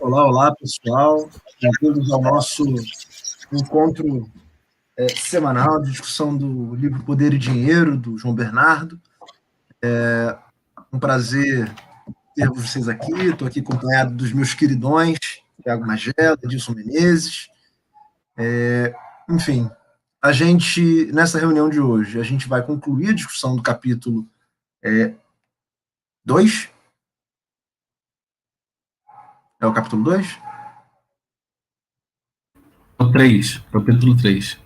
Olá, olá, pessoal. Bem-vindos ao nosso encontro semanal de discussão do livro Poder e Dinheiro, do João Bernardo. É um prazer ter vocês aqui. Estou aqui acompanhado dos meus queridões, Thiago Magela, Edilson Menezes. Enfim, a gente, nessa reunião de hoje, a gente vai concluir a discussão do capítulo 2. É o capítulo 2? O 3, capítulo 3.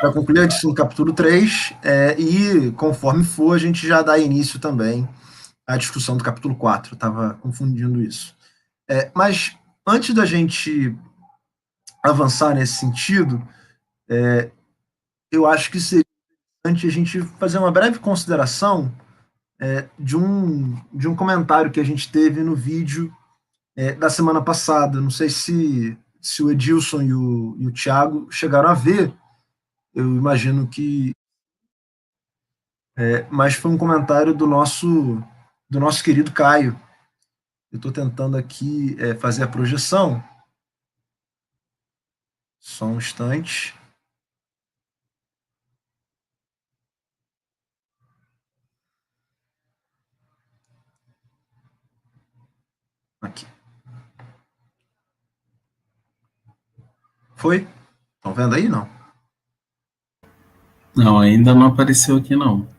Vai concluir a discussão do capítulo 3, e conforme for, a gente já dá início também à discussão do capítulo 4. Estava confundindo isso. Mas antes da gente avançar nesse sentido, eu acho que seria importante a gente fazer uma breve consideração de um comentário que a gente teve no vídeo da semana passada. Não sei se o Edilson e o Thiago chegaram a ver. Eu imagino que mas foi um comentário do nosso querido Caio. Eu estou tentando aqui fazer a projeção. Só um instante. Aqui. Foi? Estão vendo aí, não? Não, ainda não apareceu aqui, não.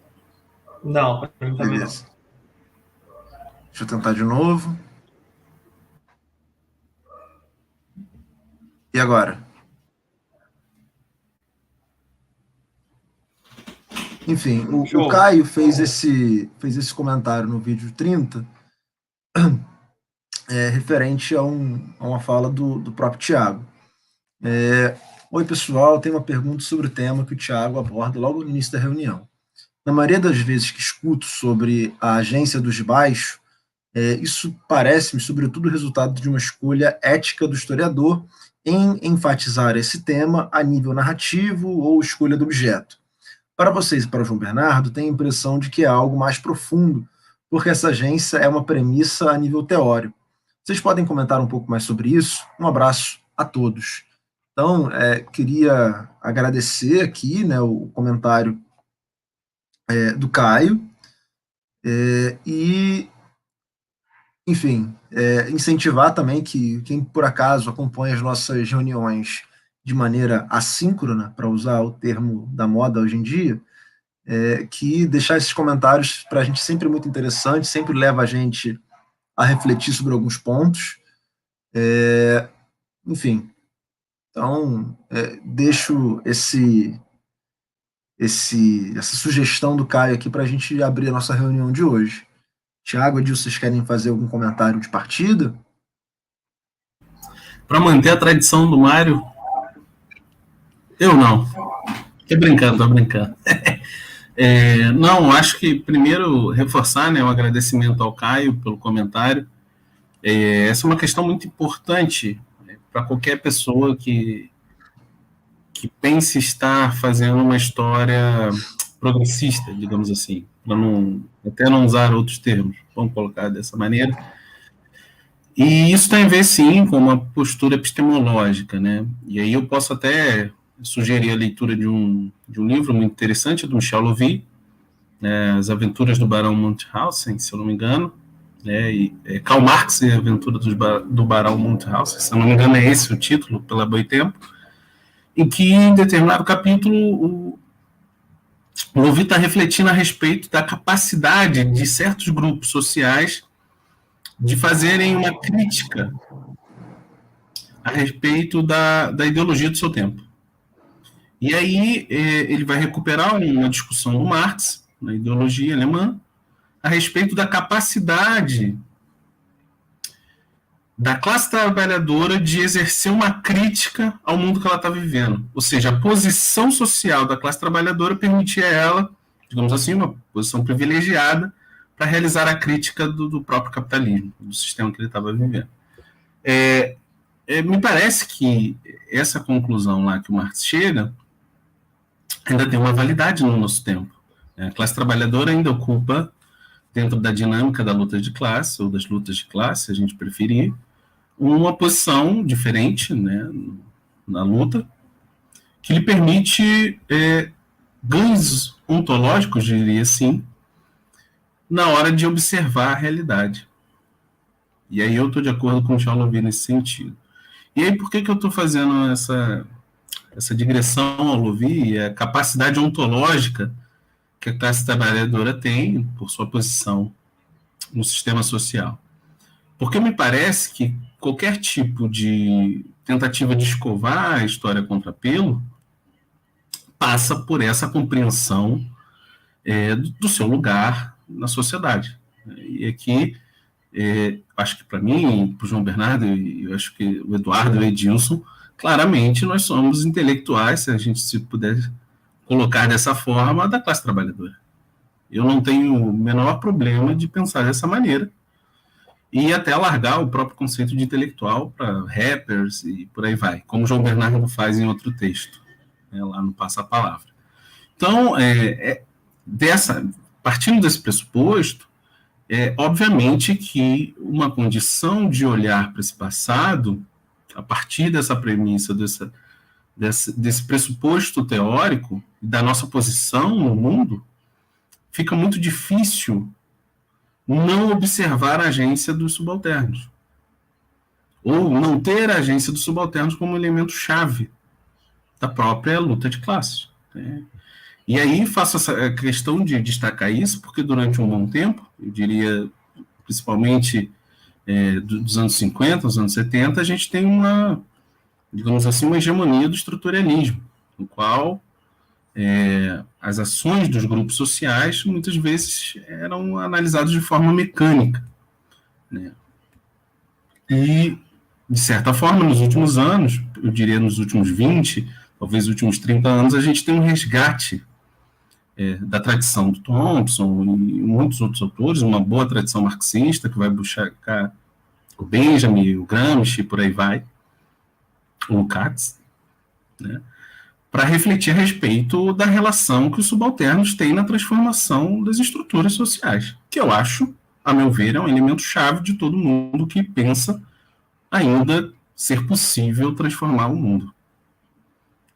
Não, para mim também não. Deixa eu tentar de novo. E agora? Enfim, o Caio fez esse comentário no vídeo 30, referente a uma fala do próprio Thiago. Oi, pessoal, tem uma pergunta sobre o tema que o Thiago aborda logo no início da reunião. Na maioria das vezes que escuto sobre a agência dos baixos, isso parece-me, sobretudo, resultado de uma escolha ética do historiador em enfatizar esse tema a nível narrativo ou escolha do objeto. Para vocês e para o João Bernardo, tenho a impressão de que é algo mais profundo, porque essa agência é uma premissa a nível teórico. Vocês podem comentar um pouco mais sobre isso? Um abraço a todos. Então, queria agradecer aqui, né, o comentário do Caio, e, enfim, incentivar também que quem por acaso acompanha as nossas reuniões de maneira assíncrona, para usar o termo da moda hoje em dia, que deixar esses comentários para a gente sempre muito interessante, sempre leva a gente a refletir sobre alguns pontos. Enfim, então deixo essa sugestão do Caio aqui para a gente abrir a nossa reunião de hoje. Thiago, Edilson, vocês querem fazer algum comentário de partida? Para manter a tradição do Mário, eu não. Tô brincando. Não, acho que primeiro reforçar, né, um agradecimento ao Caio pelo comentário. Essa é uma questão muito importante, né, para qualquer pessoa que pense estar fazendo uma história progressista, digamos assim, para até não usar outros termos, vamos colocar dessa maneira. E isso tem a ver, sim, com uma postura epistemológica, né? E aí eu posso até sugerir a leitura de um livro muito interessante, do Michel Louvi, As Aventuras do Barão Munchausen, se eu não me engano, Karl Marx e a Aventura do Barão Munchausen, se eu não me engano é esse o título, pela Boitempo, em que, em determinado capítulo, o Louvi está refletindo a respeito da capacidade de certos grupos sociais de fazerem uma crítica a respeito da ideologia do seu tempo. E aí ele vai recuperar uma discussão do Marx, na ideologia alemã, a respeito da capacidade da classe trabalhadora de exercer uma crítica ao mundo que ela está vivendo. Ou seja, a posição social da classe trabalhadora permitia a ela, digamos assim, uma posição privilegiada para realizar a crítica do próprio capitalismo, do sistema que ele estava vivendo. Me parece que essa conclusão lá que o Marx chega ainda tem uma validade no nosso tempo. A classe trabalhadora ainda ocupa, dentro da dinâmica da luta de classe, ou das lutas de classe, se a gente preferir, uma posição diferente, né, na luta, que lhe permite ganhos ontológicos, diria assim, na hora de observar a realidade. E aí eu estou de acordo com o Charles Louvi nesse sentido. E aí por que eu estou fazendo essa digressão ao Louvi? A capacidade ontológica que a classe trabalhadora tem por sua posição no sistema social. Porque me parece que qualquer tipo de tentativa de escovar a história contrapelo passa por essa compreensão do seu lugar na sociedade. E aqui, acho que para mim, para o João Bernardo, e eu acho que o Eduardo e o Edilson, claramente nós somos intelectuais, se a gente se puder colocar dessa forma, da classe trabalhadora. Eu não tenho o menor problema de pensar dessa maneira e até alargar o próprio conceito de intelectual para rappers e por aí vai, como o João Bernardo faz em outro texto, lá no Passa a Palavra. Então, partindo desse pressuposto, obviamente que uma condição de olhar para esse passado, a partir dessa premissa, desse pressuposto teórico, da nossa posição no mundo, fica muito difícil não observar a agência dos subalternos. Ou não ter a agência dos subalternos como elemento chave da própria luta de classes. E aí faço essa questão de destacar isso, porque durante um bom tempo, eu diria principalmente dos anos 50, dos anos 70, a gente tem digamos assim, uma hegemonia do estruturalismo, no qual as ações dos grupos sociais muitas vezes eram analisadas de forma mecânica, né? E, de certa forma, nos últimos anos, eu diria nos últimos 20, talvez nos últimos 30 anos, a gente tem um resgate da tradição do Thompson e muitos outros autores, uma boa tradição marxista que vai buscar o Benjamin, o Gramsci, por aí vai, o Katz, né, para refletir a respeito da relação que os subalternos têm na transformação das estruturas sociais, que eu acho, a meu ver, é um elemento chave de todo mundo que pensa ainda ser possível transformar o mundo.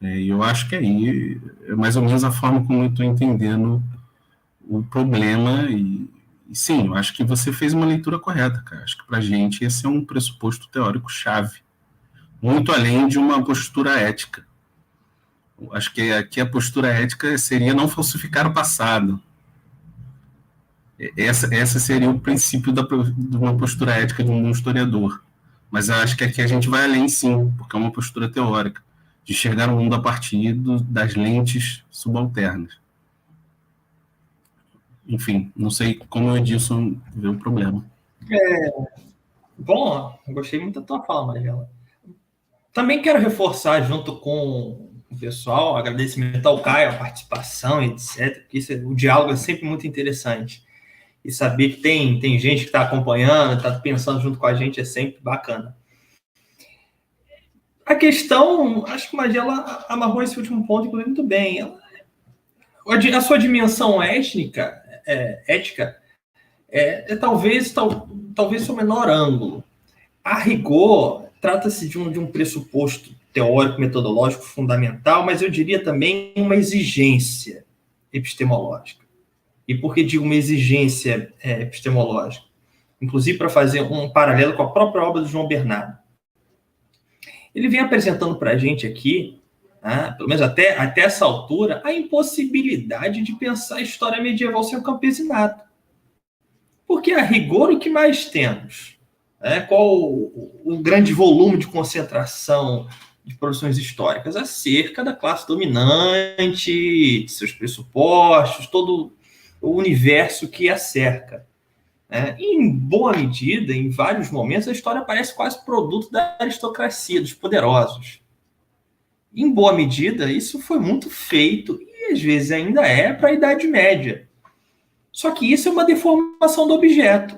E eu acho que aí é mais ou menos a forma como eu estou entendendo o problema e sim, eu acho que você fez uma leitura correta, cara. Acho que para a gente esse é um pressuposto teórico chave, muito além de uma postura ética. Eu acho que aqui a postura ética seria não falsificar o passado. Essa seria o princípio de uma postura ética de um historiador. Mas eu acho que aqui a gente vai além, sim, porque é uma postura teórica, de enxergar o mundo a partir das lentes subalternas. Enfim, não sei como o Edilson vê o problema. Bom, eu gostei muito da tua fala, Mariela. Também quero reforçar, junto com o pessoal, agradecimento ao Caio, a participação, etc., porque o diálogo é sempre muito interessante. E saber que tem gente que está acompanhando, está pensando junto com a gente, é sempre bacana. A questão, acho que o Mariela amarrou esse último ponto, inclusive, muito bem. A sua dimensão ética talvez seu menor ângulo. A rigor, trata-se de um pressuposto teórico, metodológico fundamental, mas eu diria também uma exigência epistemológica. E por que digo uma exigência epistemológica? Inclusive para fazer um paralelo com a própria obra do João Bernardo. Ele vem apresentando para a gente aqui, pelo menos até essa altura, a impossibilidade de pensar a história medieval sem o campesinato. Porque, a rigor, o que mais temos? Qual o grande volume de concentração de produções históricas? Acerca da classe dominante, de seus pressupostos, todo o universo que a cerca. Em boa medida, em vários momentos, a história parece quase produto da aristocracia, dos poderosos. Em boa medida, isso foi muito feito, e às vezes ainda é, para a Idade Média. Só que isso é uma deformação do objeto.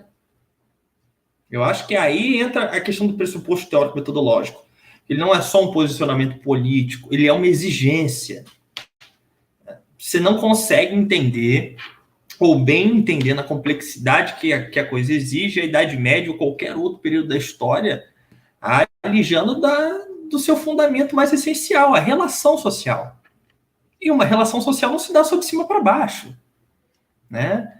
Eu acho que aí entra a questão do pressuposto teórico-metodológico. Ele não é só um posicionamento político, ele é uma exigência. Você não consegue entender, ou bem entender na complexidade que a coisa exige, a Idade Média ou qualquer outro período da história, alijando do seu fundamento mais essencial, a relação social. E uma relação social não se dá só de cima para baixo, né?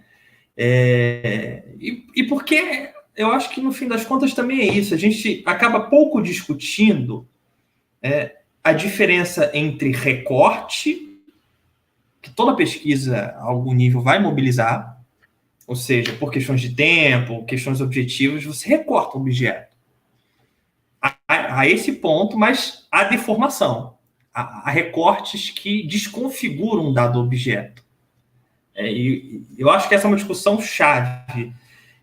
E porque eu acho que, no fim das contas, também é isso. A gente acaba pouco discutindo a diferença entre recorte, que toda pesquisa a algum nível vai mobilizar, ou seja, por questões de tempo, questões objetivas, você recorta o objeto a esse ponto, mas há deformação. Há recortes que desconfiguram um dado objeto. E eu acho que essa é uma discussão chave.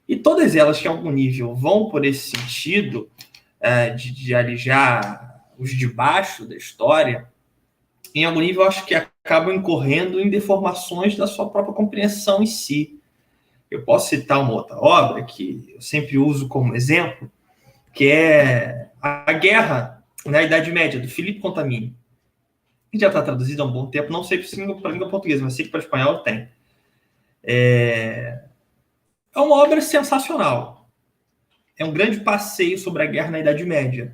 E todas elas que, a algum nível, vão por esse sentido de alijar os de baixo da história, em algum nível, eu acho que acabam incorrendo em deformações da sua própria compreensão em si. Eu posso citar uma outra obra que eu sempre uso como exemplo, que é A Guerra na Idade Média, do Philippe Contamine, que já está traduzido há um bom tempo, não sei para a língua portuguesa, mas sei que para espanhol tem. É uma obra sensacional. É um grande passeio sobre a guerra na Idade Média.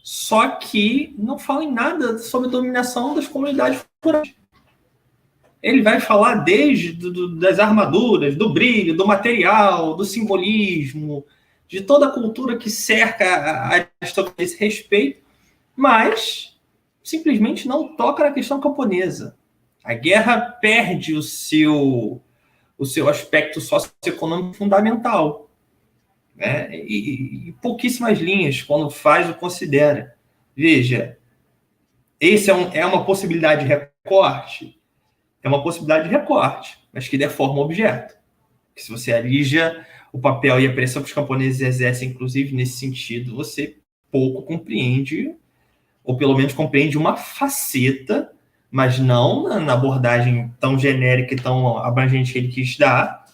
Só que não fala em nada sobre a dominação das comunidades rurais. Ele vai falar desde das armaduras, do brilho, do material, do simbolismo, de toda a cultura que cerca a esse respeito, mas simplesmente não toca na questão camponesa. A guerra perde o seu aspecto socioeconômico fundamental, né? E pouquíssimas linhas, quando faz, o considera. Veja, esse é uma possibilidade de recorte? É uma possibilidade de recorte, mas que deforma o objeto. Que se você alija o papel e a pressão que os camponeses exercem, inclusive nesse sentido, você pouco compreende, ou pelo menos compreende uma faceta, mas não na abordagem tão genérica e tão abrangente que ele quis dar,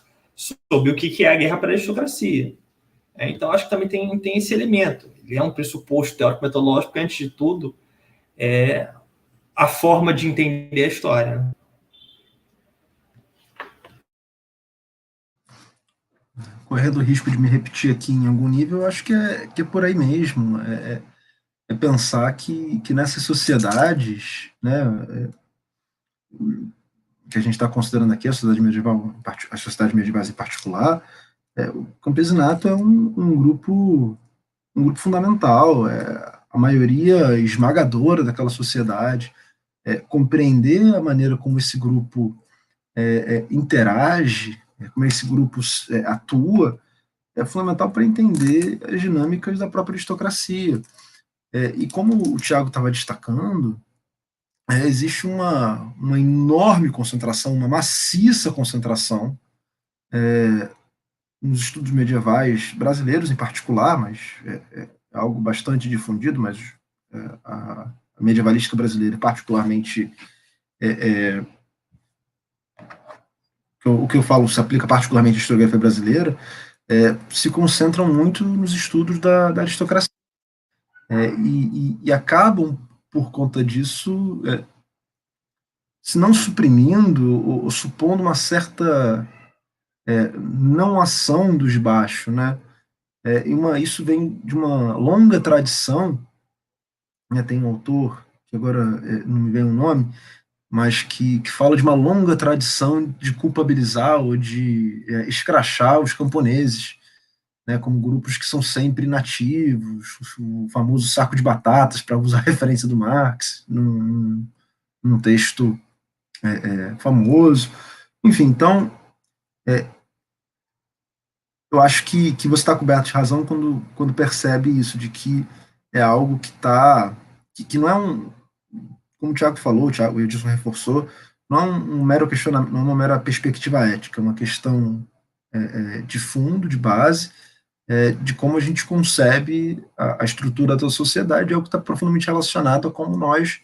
sobre o que é a guerra para a aristocracia. Então, acho que também tem esse elemento. Ele é um pressuposto teórico-metodológico, que, antes de tudo, é a forma de entender a história. Correndo o risco de me repetir aqui em algum nível, eu acho que é por aí mesmo. É pensar que nessas sociedades, né, que a gente está considerando aqui, a sociedade medieval, as sociedades medievais em particular, o campesinato é um grupo fundamental, a maioria esmagadora daquela sociedade. Compreender a maneira como esse grupo interage, como esse grupo atua, é fundamental para entender as dinâmicas da própria aristocracia. E como o Tiago estava destacando, existe uma enorme concentração, uma maciça concentração nos estudos medievais brasileiros em particular, mas é algo bastante difundido, mas a medievalística brasileira, particularmente, o que eu falo se aplica particularmente à historiografia brasileira, se concentram muito nos estudos da aristocracia. E acabam, por conta disso, se não suprimindo, ou supondo uma certa não ação dos baixos, né? Isso vem de uma longa tradição, né? Tem um autor, que agora não me vem o nome, mas que fala de uma longa tradição de culpabilizar ou de escrachar os camponeses, né, como grupos que são sempre nativos, o famoso saco de batatas, para usar a referência do Marx, num texto famoso. Enfim, então, eu acho que você está coberto de razão quando percebe isso, de que é algo que não é como o Tiago falou, o Edson reforçou, não é um mero questionamento, não é uma mera perspectiva ética, é uma questão de fundo, de base, de como a gente concebe a estrutura da sociedade, é o que está profundamente relacionado a como nós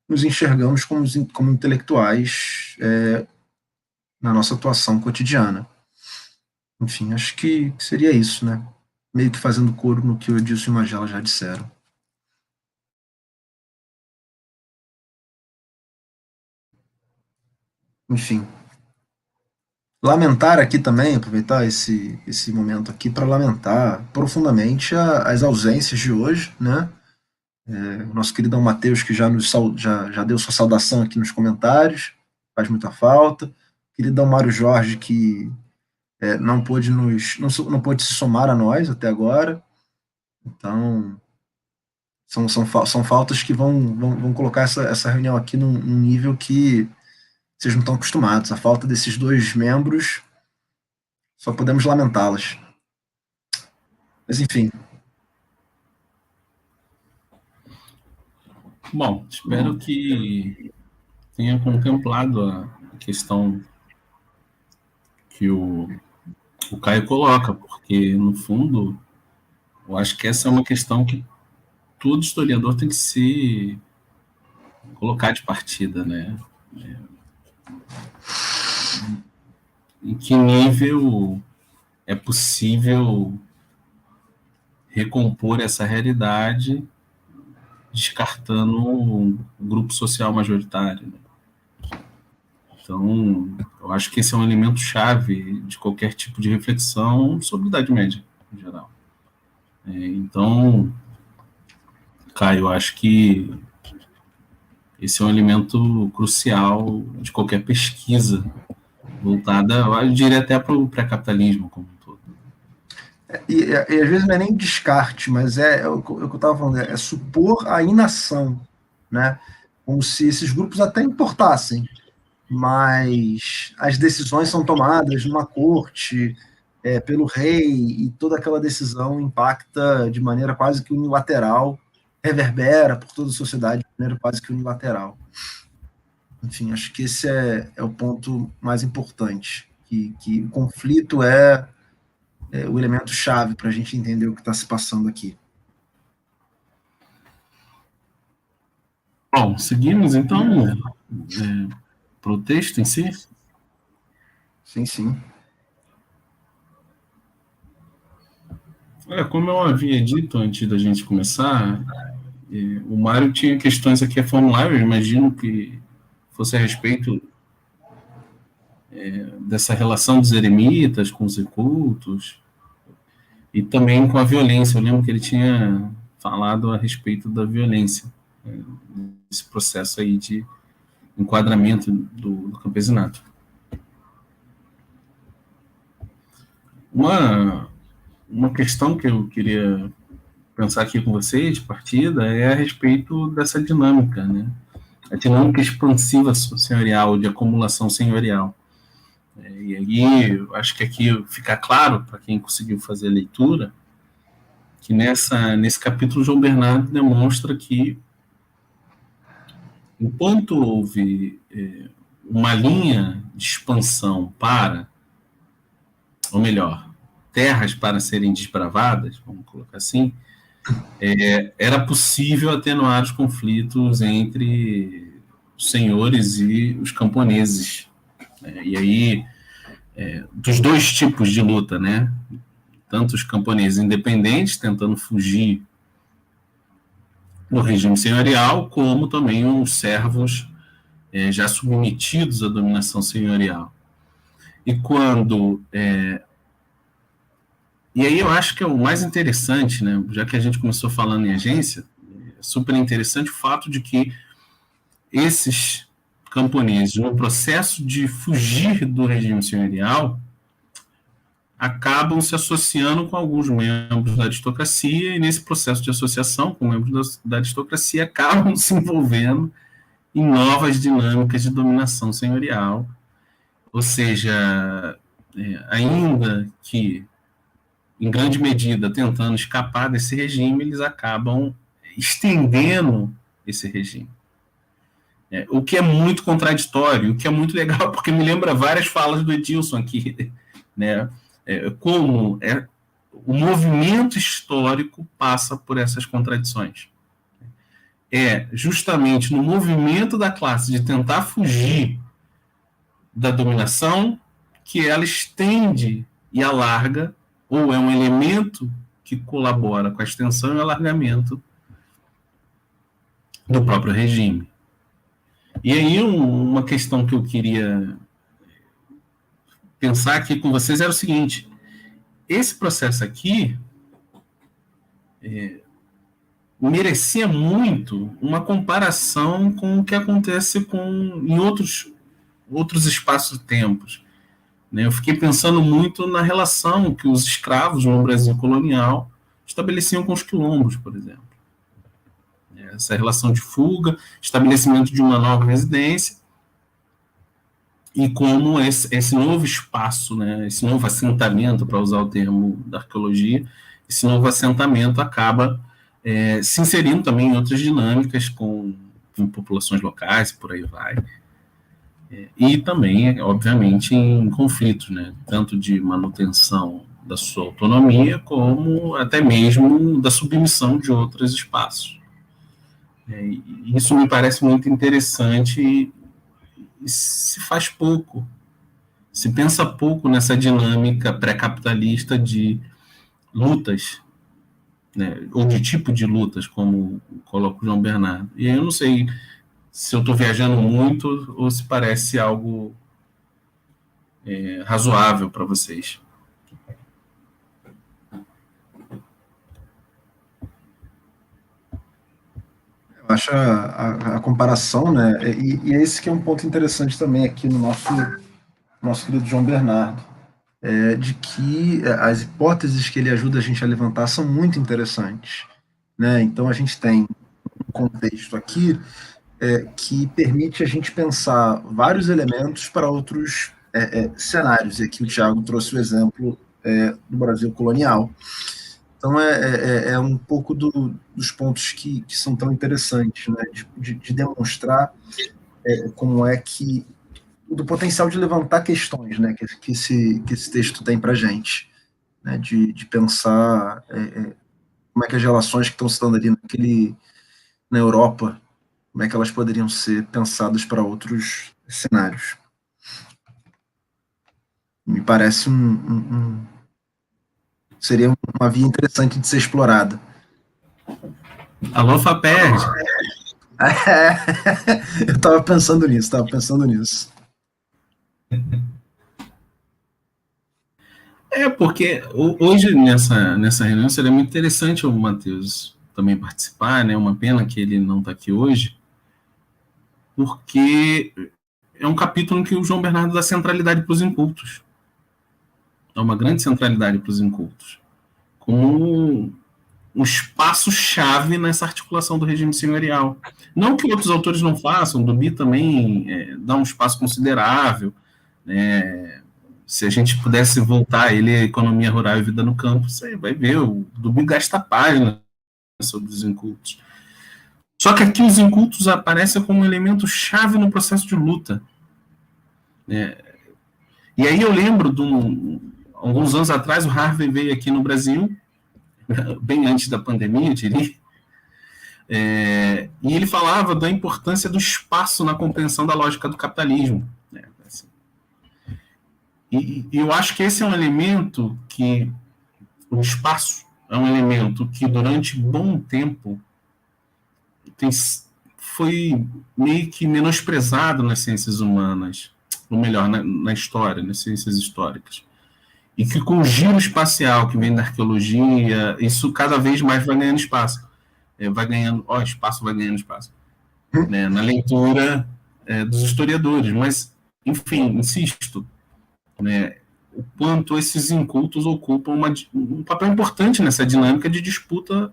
nos enxergamos como intelectuais na nossa atuação cotidiana. Enfim, acho que seria isso, né? Meio que fazendo coro no que o Edilson e o Magela já disseram. Enfim, Lamentar aqui também, aproveitar esse momento aqui para lamentar profundamente as ausências de hoje, né? O nosso queridão Matheus, que já deu sua saudação aqui nos comentários, faz muita falta. Queridão Mário Jorge, que não pôde não pôde se somar a nós até agora. Então, são faltas que vão colocar essa reunião aqui num nível que vocês não estão acostumados. A falta desses dois membros, só podemos lamentá-las. Mas, enfim. Bom, espero que tenha contemplado a questão que o Caio coloca, porque, no fundo, eu acho que essa é uma questão que todo historiador tem que se colocar de partida, né? Em que nível é possível recompor essa realidade descartando o grupo social majoritário, né? Então, eu acho que esse é um elemento chave de qualquer tipo de reflexão sobre a Idade Média, em geral. Então, Caio, eu acho que esse é um elemento crucial de qualquer pesquisa voltada, eu diria até para o pré-capitalismo como um todo. E às vezes não é nem descarte, mas é o que eu estava falando, é supor a inação, né? Como se esses grupos até importassem, mas as decisões são tomadas numa corte, pelo rei, e toda aquela decisão impacta de maneira quase que unilateral, reverbera por toda a sociedade de maneira quase que unilateral. Enfim, acho que esse é o ponto mais importante, que o conflito é o elemento chave para a gente entender o que está se passando aqui. Bom, seguimos então para o texto em si. Sim, sim. Como eu havia dito antes da gente começar, o Mário tinha questões aqui a formular, eu imagino que fosse a respeito dessa relação dos eremitas com os incultos e também com a violência. Eu lembro que ele tinha falado a respeito da violência, esse processo aí de enquadramento do campesinato. Uma questão que eu queria pensar aqui com vocês, de partida, é a respeito dessa dinâmica, né? A dinâmica expansiva senhorial, de acumulação senhorial. E aí, eu acho que aqui fica claro, para quem conseguiu fazer a leitura, que nesse capítulo, João Bernardo demonstra que, enquanto houve uma linha de expansão ou melhor, terras para serem desbravadas, vamos colocar assim, era possível atenuar os conflitos entre os senhores e os camponeses. E aí, dos dois tipos de luta, né? Tanto os camponeses independentes tentando fugir do regime senhorial, como também os servos já submetidos à dominação senhorial. E quando... E aí eu acho que é o mais interessante, né? Já que a gente começou falando em agência, é super interessante o fato de que esses camponeses, no processo de fugir do regime senhorial, acabam se associando com alguns membros da aristocracia, e nesse processo de associação com membros da aristocracia acabam se envolvendo em novas dinâmicas de dominação senhorial. Ou seja, ainda que, em grande medida, tentando escapar desse regime, eles acabam estendendo esse regime. O que é muito contraditório, o que é muito legal, porque me lembra várias falas do Edilson aqui, né? Como o movimento histórico passa por essas contradições. É justamente no movimento da classe de tentar fugir da dominação que ela estende e alarga, ou é um elemento que colabora com a extensão e alargamento do próprio regime. E aí uma questão que eu queria pensar aqui com vocês era o seguinte: esse processo aqui merecia muito uma comparação com o que acontece em outros espaços-tempos. Né? Eu fiquei pensando muito na relação que os escravos no Brasil colonial estabeleciam com os quilombos, por exemplo. Essa relação de fuga, estabelecimento de uma nova residência, e como esse novo espaço, né, esse novo assentamento, para usar o termo da arqueologia, esse novo assentamento acaba se inserindo também em outras dinâmicas com populações locais, por aí vai. E também, obviamente, em conflitos, né, tanto de manutenção da sua autonomia, como até mesmo da submissão de outros espaços. Isso me parece muito interessante e se faz pouco, se pensa pouco nessa dinâmica pré-capitalista de lutas, né, ou de tipo de lutas, como coloca o João Bernardo. E eu não sei se eu estou viajando muito ou se parece algo razoável para vocês. Eu acho a comparação, né? E esse que é um ponto interessante também aqui no nosso querido João Bernardo, de que as hipóteses que ele ajuda a gente a levantar são muito interessantes, né? Então a gente tem um contexto aqui que permite a gente pensar vários elementos para outros cenários. E aqui o Tiago trouxe o exemplo do Brasil colonial. Então é um pouco dos pontos que são tão interessantes, né? De demonstrar como é que do potencial de levantar questões, né? Que esse texto tem para a gente, né? De pensar como é que as relações que estão se dando ali na Europa, como é que elas poderiam ser pensadas para outros cenários. Me parece seria uma via interessante de ser explorada. Alô, Faperd! Eu estava pensando nisso. Porque hoje nessa reunião seria muito interessante o Matheus também participar, né? Uma pena que ele não está aqui hoje, porque é um capítulo em que o João Bernardo dá centralidade para os incultos. É uma grande centralidade para os incultos, como um espaço-chave nessa articulação do regime senhorial. Não que outros autores não façam, Duby também dá um espaço considerável, né? Se a gente pudesse voltar ele a Economia Rural e Vida no Campo, você vai ver, o Duby gasta página sobre os incultos. Só que aqui os incultos aparecem como um elemento chave no processo de luta. E aí eu lembro, alguns anos atrás, o Harvey veio aqui no Brasil, bem antes da pandemia, eu diria, e ele falava da importância do espaço na compreensão da lógica do capitalismo. Né? Assim. E eu acho que esse é um elemento que, o espaço é um elemento que durante bom tempo foi meio que menosprezado nas ciências humanas, ou melhor, na história, nas ciências históricas. E que com o giro espacial que vem da arqueologia, isso cada vez mais vai ganhando espaço. Espaço vai ganhando espaço. Né, na leitura dos historiadores. Mas, enfim, insisto, né, o quanto esses incultos ocupam um papel importante nessa dinâmica de disputa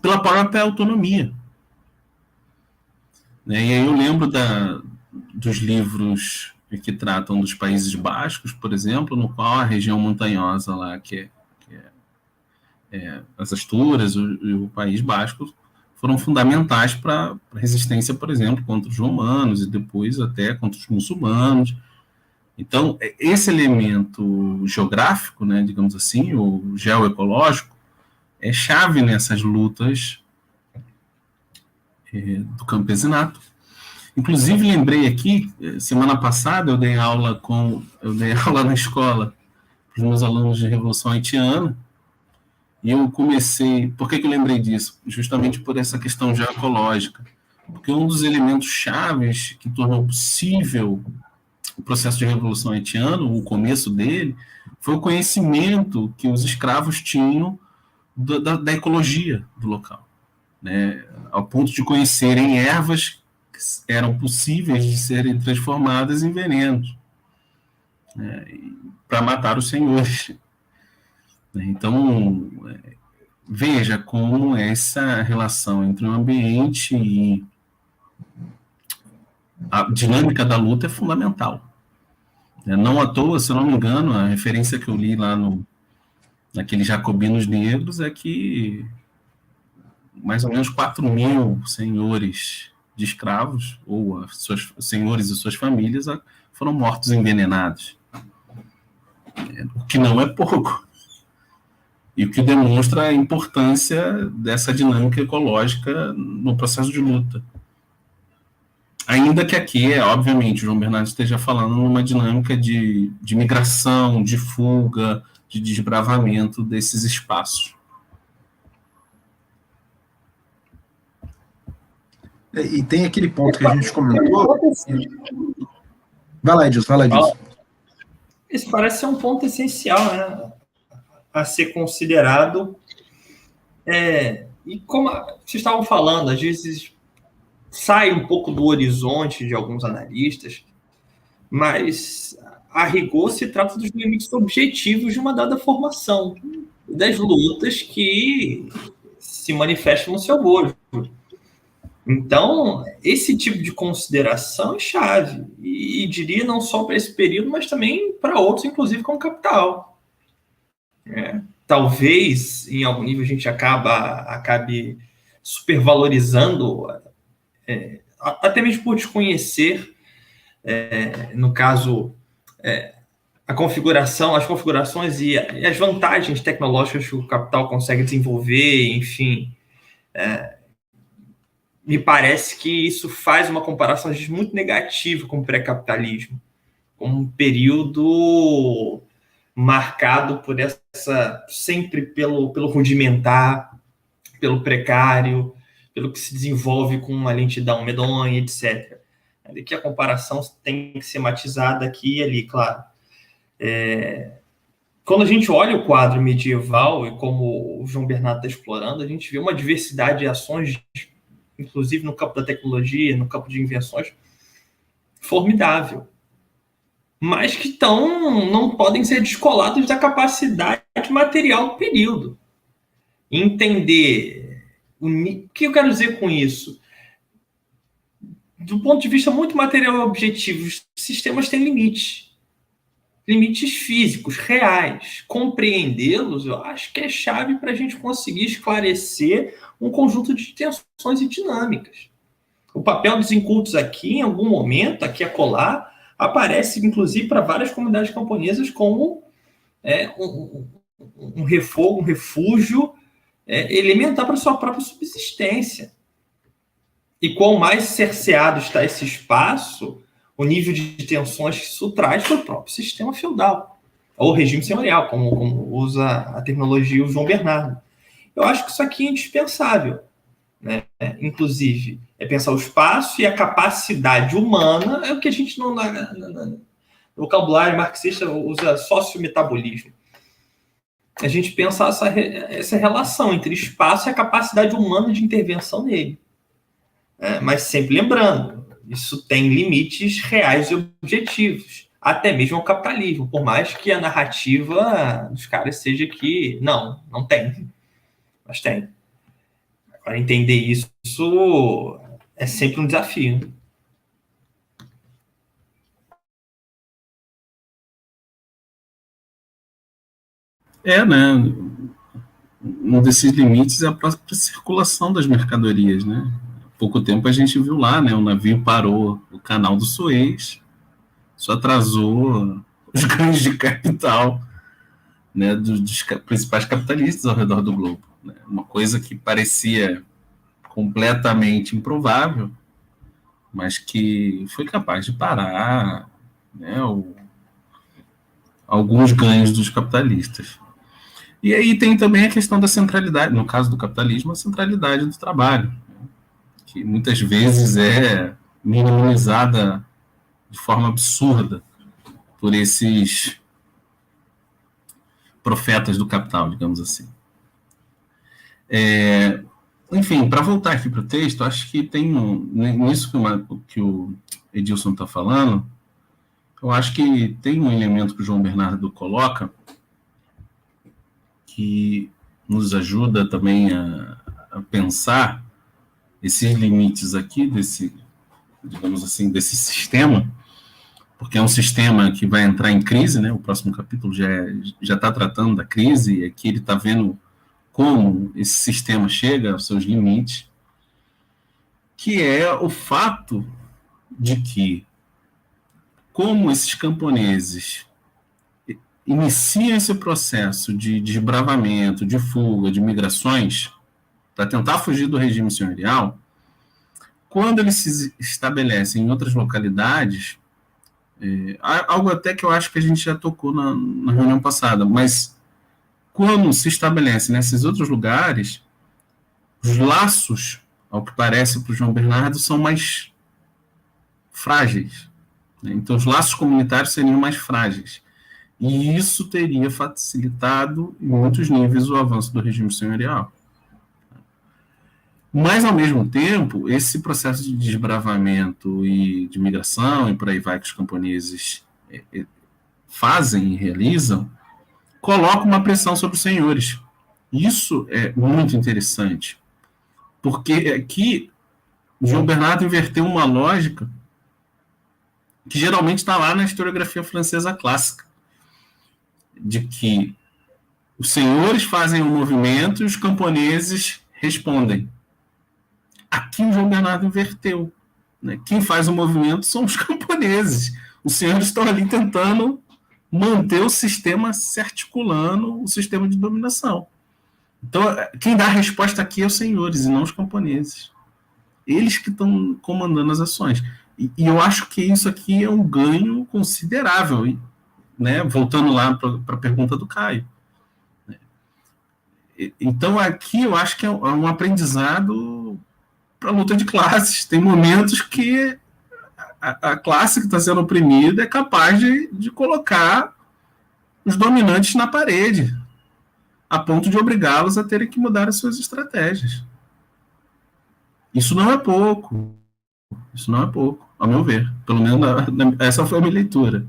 pela própria autonomia. Né, e aí eu lembro dos livros que tratam dos Países Bascos, por exemplo, no qual a região montanhosa lá, que é as Asturas e o País Basco, foram fundamentais para a resistência, por exemplo, contra os romanos e depois até contra os muçulmanos. Então, esse elemento geográfico, né, digamos assim, ou geoecológico, é chave nessas lutas do campesinato. Inclusive, lembrei aqui, semana passada eu dei aula na escola para os meus alunos de Revolução Haitiana, e eu comecei... Por que eu lembrei disso? Justamente por essa questão geoecológica. Porque um dos elementos chaves que tornou possível o processo de revolução haitiano, o começo dele, foi o conhecimento que os escravos tinham da ecologia do local, né? Ao ponto de conhecerem ervas que eram possíveis de serem transformadas em venenos, né, para matar os senhores. Então, veja como essa relação entre o ambiente e a dinâmica da luta é fundamental. Não à toa, se eu não me engano, a referência que eu li lá naqueles Jacobinos Negros é que mais ou menos 4.000 senhores de escravos, ou seus senhores e suas famílias, foram mortos envenenados. O que não é pouco. E o que demonstra a importância dessa dinâmica ecológica no processo de luta. Ainda que aqui, obviamente, o João Bernardo esteja falando numa dinâmica de migração, de fuga, de desbravamento desses espaços. E tem aquele ponto que a gente comentou. Vai lá, Edilson, fala disso. Isso parece ser um ponto essencial, né, a ser considerado. E como vocês estavam falando, às vezes sai um pouco do horizonte de alguns analistas, mas a rigor se trata dos limites objetivos de uma dada formação, das lutas que se manifestam no seu gosto. Então, esse tipo de consideração é chave, e diria não só para esse período, mas também para outros, inclusive com capital. Talvez, em algum nível, a gente acabe supervalorizando, até mesmo por desconhecer, no caso, as configurações e as vantagens tecnológicas que o capital consegue desenvolver, enfim. Me parece que isso faz uma comparação muito negativa com o pré-capitalismo, como um período marcado por sempre pelo rudimentar, pelo precário, pelo que se desenvolve com uma lentidão medonha, etc. Aqui a comparação tem que ser matizada aqui e ali, claro. Quando a gente olha o quadro medieval, e como o João Bernardo está explorando, a gente vê uma diversidade de ações, inclusive no campo da tecnologia, no campo de invenções, formidável, mas que não podem ser descolados da capacidade material do período. Entender o que eu quero dizer com isso? Do ponto de vista muito material e objetivo, os sistemas têm limites físicos, reais. Compreendê-los, eu acho que é chave para a gente conseguir esclarecer um conjunto de tensões e dinâmicas. O papel dos incultos aqui, em algum momento, aqui e acolá, aparece, inclusive, para várias comunidades camponesas como um refúgio elementar para a sua própria subsistência. E quanto mais cerceado está esse espaço, o nível de tensões que isso traz para o próprio sistema feudal, ou regime senhorial, como usa a terminologia o João Bernardo. Eu acho que isso aqui é indispensável, né? Inclusive, pensar o espaço e a capacidade humana, é o que a gente no vocabulário marxista usa sociometabolismo. A gente pensar essa relação entre espaço e a capacidade humana de intervenção nele. Mas sempre lembrando, isso tem limites reais e objetivos, até mesmo ao capitalismo, por mais que a narrativa dos caras seja que não tem, mas tem. Agora, entender isso é sempre um desafio. Né? Um desses limites é a própria circulação das mercadorias, né? Há pouco tempo a gente viu lá, né? O navio parou no canal do Suez, isso atrasou os ganhos de capital, né, dos principais capitalistas ao redor do globo, né? Uma coisa que parecia completamente improvável, mas que foi capaz de parar, né, alguns ganhos dos capitalistas. E aí tem também a questão da centralidade, no caso do capitalismo, a centralidade do trabalho, que muitas vezes é minimizada de forma absurda por esses profetas do capital, digamos assim. Enfim, para voltar aqui para o texto, acho que tem nisso que o Edilson está falando, eu acho que tem um elemento que o João Bernardo coloca que nos ajuda também a pensar esses limites aqui desse, digamos assim, desse sistema, porque é um sistema que vai entrar em crise, né? O próximo capítulo já está tratando da crise, e aqui ele está vendo como esse sistema chega aos seus limites, que é o fato de que, como esses camponeses iniciam esse processo de desbravamento, de fuga, de migrações, para tentar fugir do regime senhorial, quando eles se estabelecem em outras localidades, algo até que eu acho que a gente já tocou na reunião passada, mas quando se estabelece nesses outros lugares, os laços, ao que parece para o João Bernardo, são mais frágeis. Então, os laços comunitários seriam mais frágeis. E isso teria facilitado, em muitos níveis, o avanço do regime senhorial. Mas, ao mesmo tempo, esse processo de desbravamento e de migração, e por aí vai que os camponeses fazem e realizam, coloca uma pressão sobre os senhores. Isso é muito interessante, porque aqui João Bernardo inverteu uma lógica que geralmente está lá na historiografia francesa clássica, de que os senhores fazem um movimento e os camponeses respondem. Aqui o João Bernardo inverteu. Né? Quem faz o movimento são os camponeses. Os senhores estão ali tentando manter o sistema se articulando, o sistema de dominação. Então, quem dá a resposta aqui é os senhores e não os camponeses. Eles que estão comandando as ações. E eu acho que isso aqui é um ganho considerável, né? Voltando lá para a pergunta do Caio. Então, aqui eu acho que é um aprendizado para a luta de classes. Tem momentos que a classe que está sendo oprimida é capaz de colocar os dominantes na parede, a ponto de obrigá-los a terem que mudar as suas estratégias. Isso não é pouco. Isso não é pouco, a meu ver. Pelo menos essa foi a minha leitura.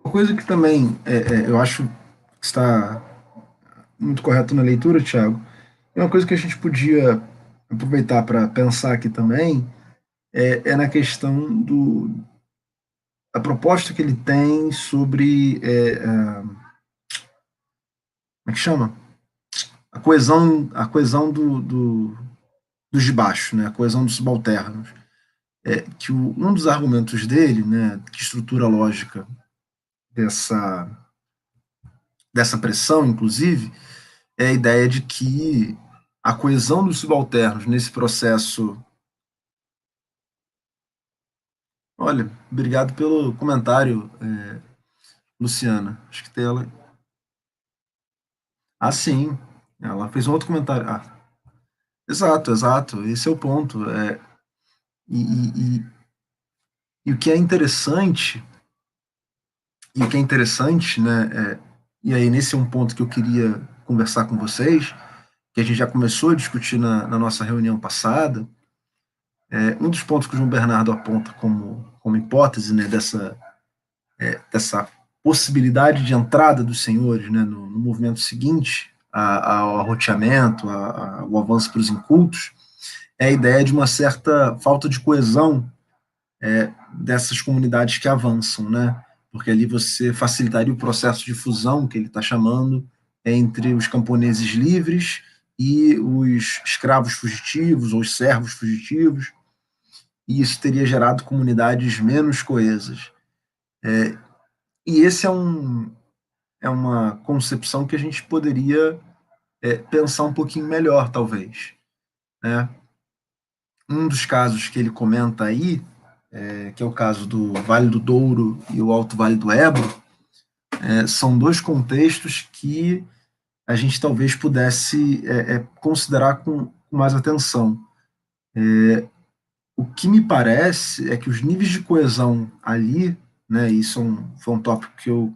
Uma coisa que também eu acho que está muito correto na leitura, Thiago, é uma coisa que a gente podia aproveitar para pensar aqui também, é na questão da proposta que ele tem sobre como é que chama? A coesão dos de baixo, né? A coesão dos subalternos. Que um dos argumentos dele, né, que estrutura a lógica dessa pressão, inclusive, é a ideia de que a coesão dos subalternos nesse processo. Olha, obrigado pelo comentário, Luciana. Acho que tem ela. Ah, sim. Ela fez um outro comentário. Exato, exato. Esse é o ponto. E o que é interessante, né? E aí, nesse é um ponto que eu queria conversar com vocês, que a gente já começou a discutir na nossa reunião passada. Um dos pontos que o João Bernardo aponta como hipótese, né, dessa possibilidade de entrada dos senhores, né, no movimento seguinte ao arroteamento, ao avanço para os incultos, é a ideia de uma certa falta de coesão dessas comunidades que avançam, né? Porque ali você facilitaria o processo de fusão, que ele está chamando, entre os camponeses livres e os escravos fugitivos, ou os servos fugitivos, e isso teria gerado comunidades menos coesas. E esse é uma concepção que a gente poderia pensar um pouquinho melhor, talvez. Né? Um dos casos que ele comenta aí, que é o caso do Vale do Douro e o Alto Vale do Ebro, são dois contextos que a gente talvez pudesse considerar com com mais atenção. O que me parece é que os níveis de coesão ali, né, isso foi um tópico que eu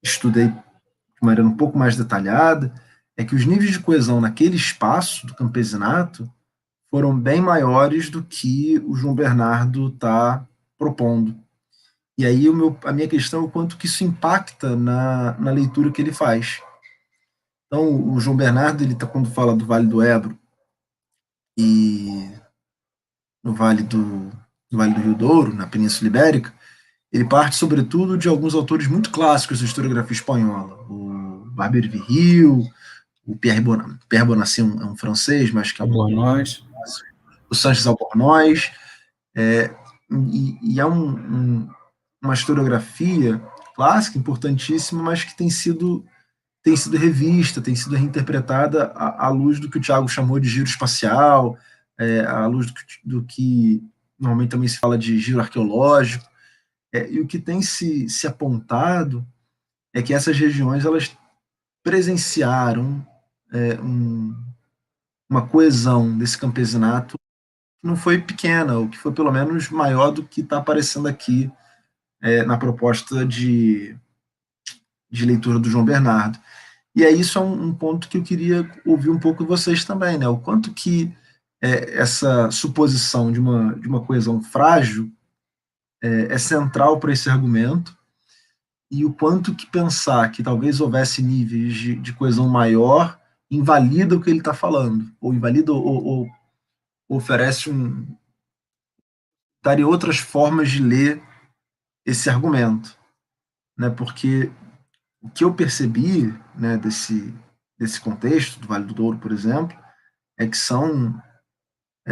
estudei de maneira um pouco mais detalhada, é que os níveis de coesão naquele espaço do campesinato foram bem maiores do que o João Bernardo está propondo. E aí a minha questão é o quanto que isso impacta na leitura que ele faz. Então, o João Bernardo, quando fala do Vale do Ebro e no Vale do Rio Douro, na Península Ibérica, ele parte, sobretudo, de alguns autores muito clássicos da historiografia espanhola. O Barbier de Virril, o Pierre Bonassi é um francês, mas que é Albornoz. o Sanches Albornoz, e é uma historiografia clássica, importantíssima, mas que tem sido revista, tem sido reinterpretada à luz do que o Tiago chamou de giro espacial, à luz do que normalmente também se fala de giro arqueológico, e o que tem se apontado é que essas regiões elas presenciaram uma coesão desse campesinato que não foi pequena, ou que foi pelo menos maior do que está aparecendo aqui na proposta de leitura do João Bernardo. E aí isso é um ponto que eu queria ouvir um pouco de vocês também, né? O quanto que essa suposição de uma coesão frágil é central para esse argumento, e o quanto que pensar que talvez houvesse níveis de coesão maior invalida o que ele está falando, ou invalida ou oferece daria outras formas de ler esse argumento, né? Porque o que eu percebi, né, desse contexto do Vale do Douro, por exemplo, é que são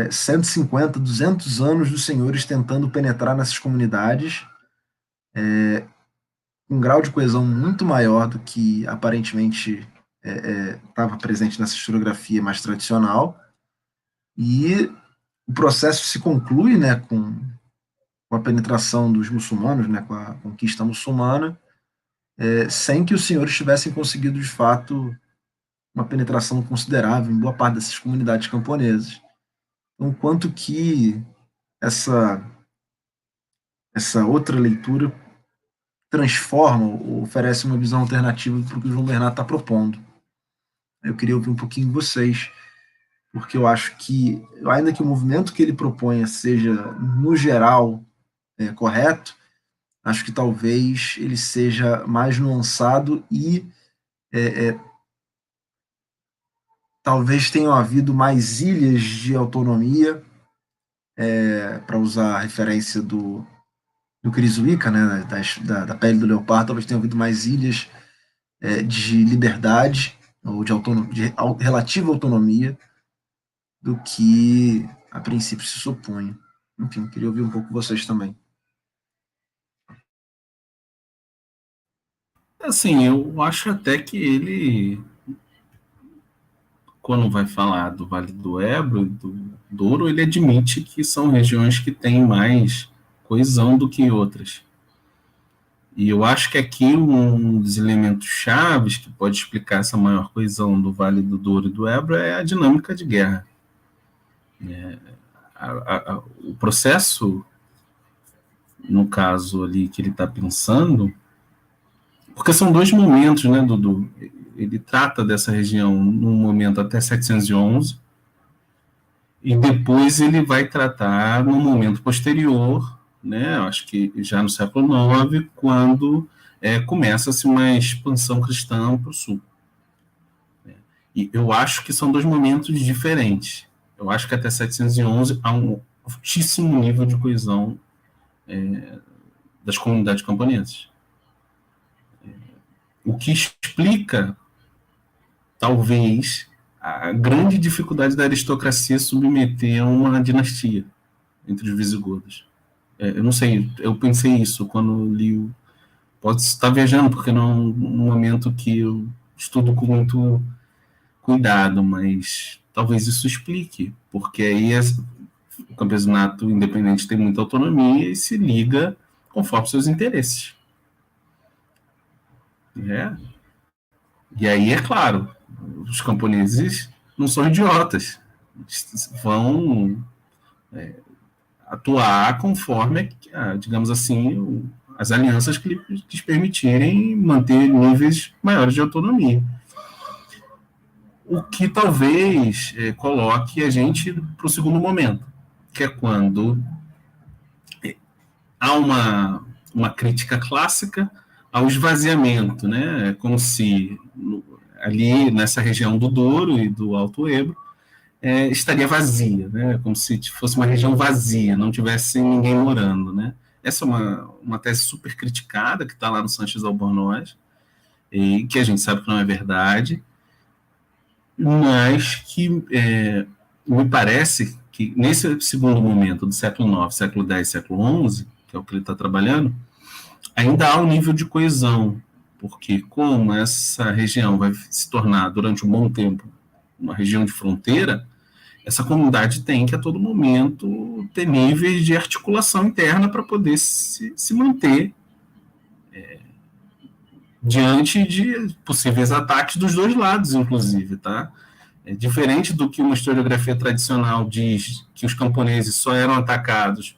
150, 200 anos dos senhores tentando penetrar nessas comunidades, com um grau de coesão muito maior do que aparentemente estava presente nessa historiografia mais tradicional, e o processo se conclui, né, com a penetração dos muçulmanos, né, com a conquista muçulmana, sem que os senhores tivessem conseguido, de fato, uma penetração considerável em boa parte dessas comunidades camponesas. Então, quanto que essa outra leitura transforma ou oferece uma visão alternativa para o que o João Bernardo está propondo. Eu queria ouvir um pouquinho de vocês, porque eu acho que, ainda que o movimento que ele proponha seja, no geral, correto, acho que talvez ele seja mais nuançado e talvez tenham havido mais ilhas de autonomia, para usar a referência do Chris Wicca, né, da pele do leopardo, talvez tenham havido mais ilhas de liberdade ou de relativa autonomia do que a princípio se supunha. Enfim, queria ouvir um pouco vocês também. Assim, eu acho até que ele, quando vai falar do Vale do Ebro e do Douro, ele admite que são regiões que têm mais coesão do que outras. E eu acho que aqui um dos elementos chaves que pode explicar essa maior coesão do Vale do Douro e do Ebro é a dinâmica de guerra. O processo, no caso ali que ele está pensando, porque são dois momentos, né, Dudu? Ele trata dessa região num momento até 711, e depois ele vai tratar no momento posterior, né, acho que já no século IX, quando começa-se uma expansão cristã para o sul. E eu acho que são dois momentos diferentes. Eu acho que até 711 há um altíssimo nível de coesão das comunidades camponesas. O que explica, talvez, a grande dificuldade da aristocracia submeter a uma dinastia entre os visigodos. Eu não sei, eu pensei isso quando li. Pode estar viajando, porque não é um momento que eu estudo com muito cuidado, mas talvez isso explique, porque aí o campesinato independente tem muita autonomia e se liga conforme seus interesses. E aí, é claro, os camponeses não são idiotas. vão atuar conforme, digamos assim, as alianças que lhes permitirem manter níveis maiores de autonomia. O que talvez coloque a gente para o segundo momento, que é quando há uma crítica clássica ao esvaziamento, né? É como se ali nessa região do Douro e do Alto Ebro estaria vazia, né? Como se fosse uma região vazia, não tivesse ninguém morando, né? Essa é uma tese super criticada que está lá no Sanches Albornoz, e que a gente sabe que não é verdade, mas que me parece que nesse segundo momento do século IX, século X, século XI, que é o que ele está trabalhando, ainda há um nível de coesão, porque como essa região vai se tornar, durante um bom tempo, uma região de fronteira, essa comunidade tem que, a todo momento, ter níveis de articulação interna para poder se manter diante de possíveis ataques dos dois lados, inclusive, tá? É diferente do que uma historiografia tradicional diz, que os camponeses só eram atacados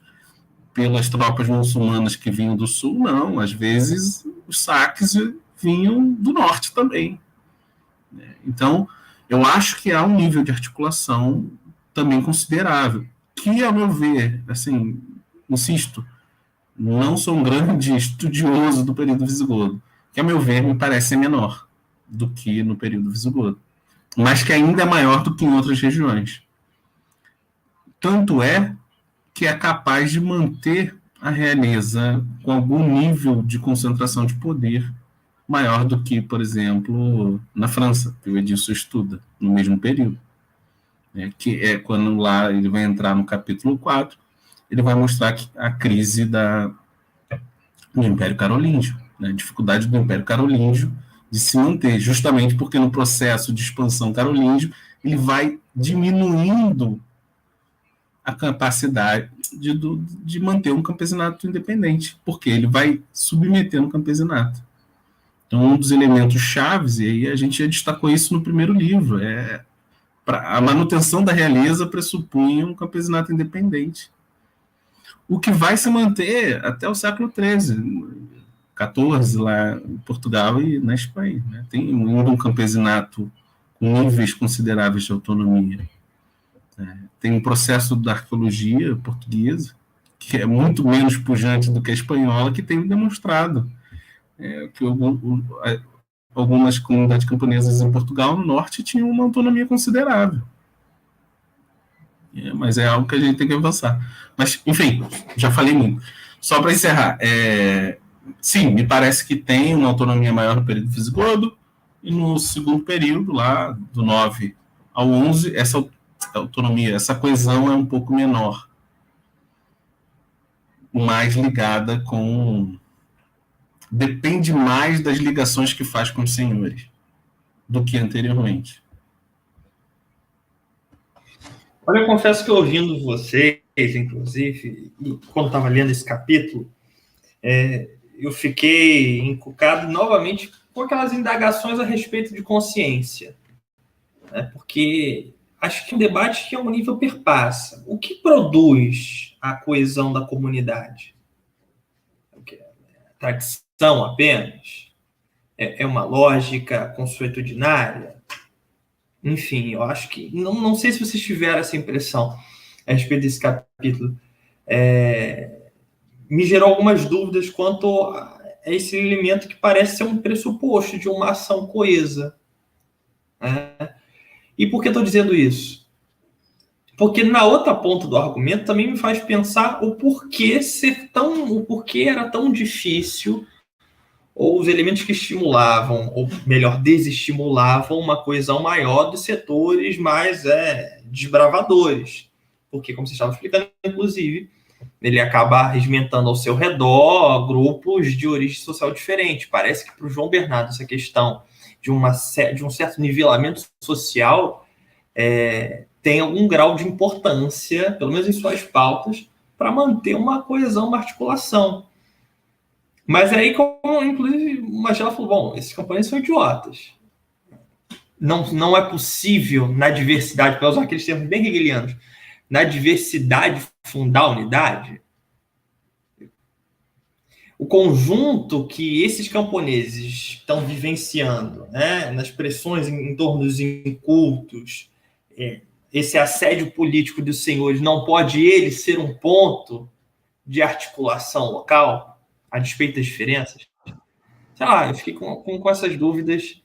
pelas tropas muçulmanas que vinham do sul, não. Às vezes, os saques vinham do norte também. Então, eu acho que há um nível de articulação também considerável, que, ao meu ver, assim, insisto, não sou um grande estudioso do período visigodo, que, a meu ver, me parece menor do que no período visigodo, mas que ainda é maior do que em outras regiões. Tanto é que é capaz de manter a realeza com algum nível de concentração de poder maior do que, por exemplo, na França, que o Edilson estuda no mesmo período. Que é quando lá ele vai entrar no capítulo 4, ele vai mostrar que a crise do Império Carolíngio, a dificuldade do Império Carolíngio de se manter, justamente porque no processo de expansão carolíngio ele vai diminuindo a capacidade de manter um campesinato independente, porque ele vai submetendo o campesinato. Então, um dos elementos chaves, e aí a gente já destacou isso no primeiro livro, a manutenção da realeza pressupunha um campesinato independente, o que vai se manter até o século XIII, XIV, lá em Portugal e na Espanha. Né? Tem um campesinato com níveis consideráveis de autonomia. Tem um processo da arqueologia portuguesa, que é muito menos pujante do que a espanhola, que tem demonstrado que algumas comunidades camponesas em Portugal, no norte, tinham uma autonomia considerável. Mas é algo que a gente tem que avançar. Mas, enfim, já falei muito. Só para encerrar, sim, me parece que tem uma autonomia maior no período visigodo, e no segundo período, lá do 9 ao 11, essa autonomia, essa coesão é um pouco menor, mais ligada com... depende mais das ligações que faz com os senhores do que anteriormente. Olha, eu confesso que ouvindo vocês, inclusive, e quando estava lendo esse capítulo, eu fiquei encucado novamente com aquelas indagações a respeito de consciência. Né? Porque acho que é um debate que, a um nível, perpassa. O que produz a coesão da comunidade? Tradição apenas? É uma lógica consuetudinária? Enfim, eu acho que... Não sei se vocês tiveram essa impressão a respeito desse capítulo. Me gerou algumas dúvidas quanto a esse elemento que parece ser um pressuposto de uma ação coesa. Né? E por que estou dizendo isso? Porque na outra ponta do argumento também me faz pensar o porquê era tão difícil, ou os elementos que estimulavam, ou melhor, desestimulavam uma coesão maior dos setores mais desbravadores. Porque, como você estava explicando, inclusive, ele acaba regimentando ao seu redor grupos de origem social diferente. Parece que para o João Bernardo essa questão de um certo nivelamento social tem algum grau de importância, pelo menos em suas pautas, para manter uma coesão, uma articulação. Mas aí, como inclusive o Magela falou, bom, esses camponeses são idiotas. não é possível, na diversidade, para usar aqueles termos bem hegelianos, na diversidade fundar unidade? O conjunto que esses camponeses estão vivenciando, né, nas pressões em torno dos incultos, esse assédio político dos senhores, não pode ele ser um ponto de articulação local, a despeito das diferenças? Sei lá, eu fiquei com essas dúvidas,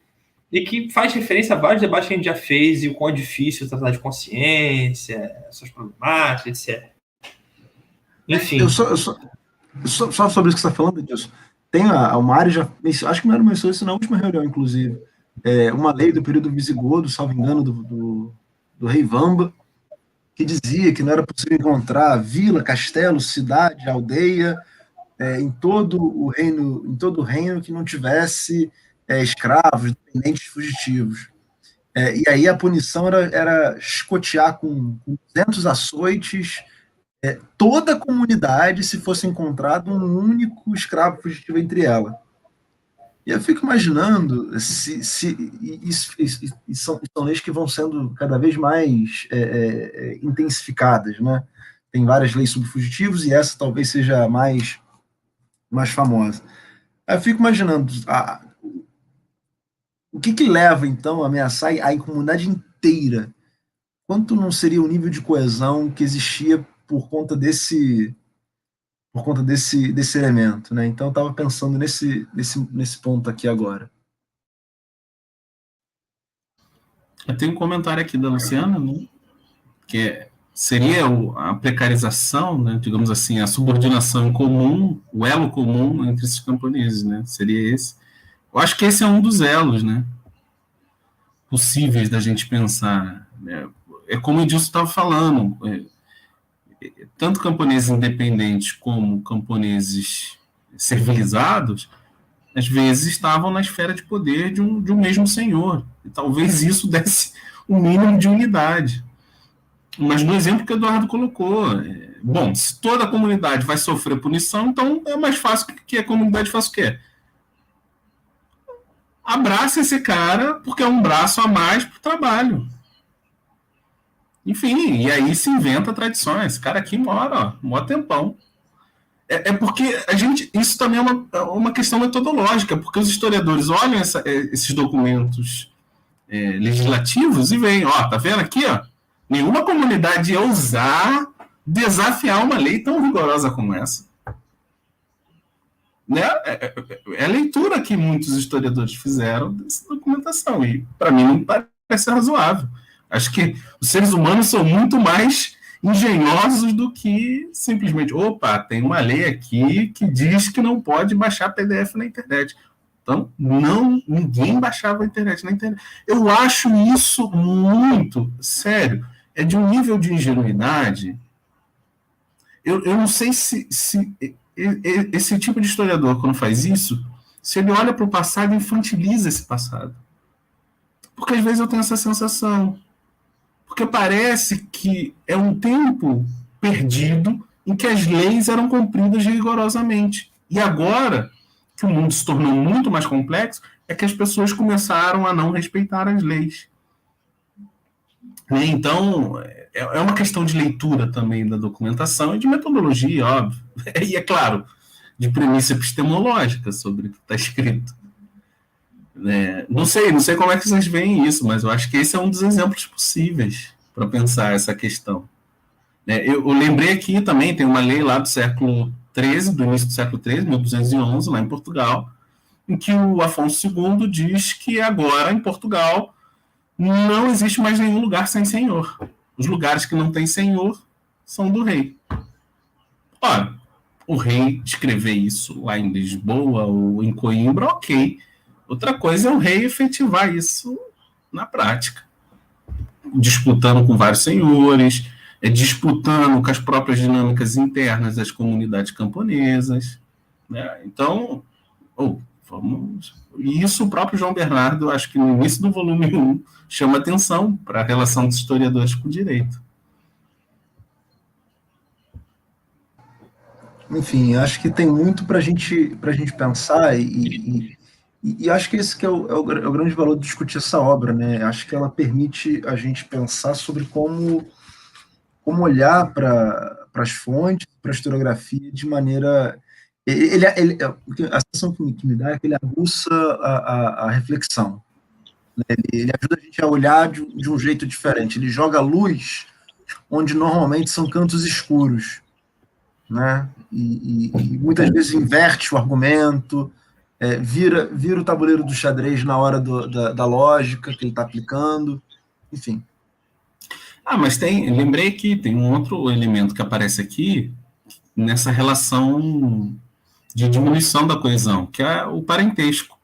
e que faz referência a vários debates que a gente já fez, e o quão é difícil tratar de consciência, suas problemáticas, etc. Enfim. Só sobre isso que você está falando, disso. Tem o Mário já, acho que o Mário mencionou isso na última reunião, inclusive, uma lei do período visigodo, salvo engano, do rei Vamba, que dizia que não era possível encontrar vila, castelo, cidade, aldeia, em todo o reino que não tivesse escravos, dependentes, fugitivos. E aí a punição era escotear com 200 açoites toda a comunidade se fosse encontrado um único escravo fugitivo entre ela. E eu fico imaginando e são leis que vão sendo cada vez mais intensificadas, né? Tem várias leis sobre fugitivos e essa talvez seja a mais famosa. Eu fico imaginando o que leva, então, a ameaçar a comunidade inteira. Quanto não seria o nível de coesão que existia por conta desse elemento, né? Então eu estava pensando nesse ponto aqui agora. Eu tenho um comentário aqui da Luciana, né, que seria a precarização, né, digamos assim, a subordinação comum, o elo comum entre esses camponeses, né? Seria esse. Eu acho que esse é um dos elos, né, possíveis da gente pensar, né? É como o Edilson estava falando, tanto camponeses independentes como camponeses civilizados, às vezes estavam na esfera de poder de um mesmo senhor. E talvez isso desse um mínimo de unidade. Mas no exemplo que o Eduardo colocou, bom, se toda a comunidade vai sofrer punição, então é mais fácil que a comunidade faça o quê? Abraça esse cara, porque é um braço a mais para o trabalho. Enfim, e aí se inventa tradições. Esse cara aqui mora, mó tempão. Porque isso também é uma questão metodológica, porque os historiadores olham esses documentos legislativos e veem, tá vendo aqui, nenhuma comunidade ia ousar desafiar uma lei tão rigorosa como essa. Né? É a leitura que muitos historiadores fizeram dessa documentação, e para mim não parece razoável. Acho que os seres humanos são muito mais engenhosos do que simplesmente, tem uma lei aqui que diz que não pode baixar PDF na internet. Então, ninguém baixava a internet na internet. Eu acho isso muito sério. É de um nível de ingenuidade. Eu não sei se esse tipo de historiador, quando faz isso, se ele olha para o passado, infantiliza esse passado. Porque às vezes eu tenho essa sensação. Porque parece que é um tempo perdido em que as leis eram cumpridas rigorosamente. E agora, que o mundo se tornou muito mais complexo, é que as pessoas começaram a não respeitar as leis. Então, é uma questão de leitura também da documentação e de metodologia, óbvio. E, é claro, de premissa epistemológica sobre o que está escrito. Não sei como é que vocês veem isso, mas eu acho que esse é um dos exemplos possíveis para pensar essa questão. Eu lembrei aqui também, tem uma lei lá do século XIII, do início do século XIII, 1211, lá em Portugal, em que o Afonso II diz que agora, em Portugal, não existe mais nenhum lugar sem senhor. Os lugares que não têm senhor são do rei. Ora, o rei escrever isso lá em Lisboa ou em Coimbra, ok. Outra coisa é o rei efetivar isso na prática. Disputando com vários senhores, disputando com as próprias dinâmicas internas das comunidades camponesas. Né? Então, e isso o próprio João Bernardo, acho que no início do volume 1, chama atenção para a relação dos historiadores com o direito. Enfim, acho que tem muito para a gente pensar e E acho que esse que é o grande valor de discutir essa obra, né? Acho que ela permite a gente pensar sobre como olhar para as fontes, para a historiografia de maneira. A sensação que me dá é que ele aguça a reflexão. Né? Ele ajuda a gente a olhar de um jeito diferente. Ele joga luz onde normalmente são cantos escuros. Né? E muitas vezes inverte o argumento, vira o tabuleiro do xadrez na hora da lógica que ele está aplicando, enfim. Mas lembrei que tem um outro elemento que aparece aqui nessa relação de diminuição da coesão, que é o parentesco.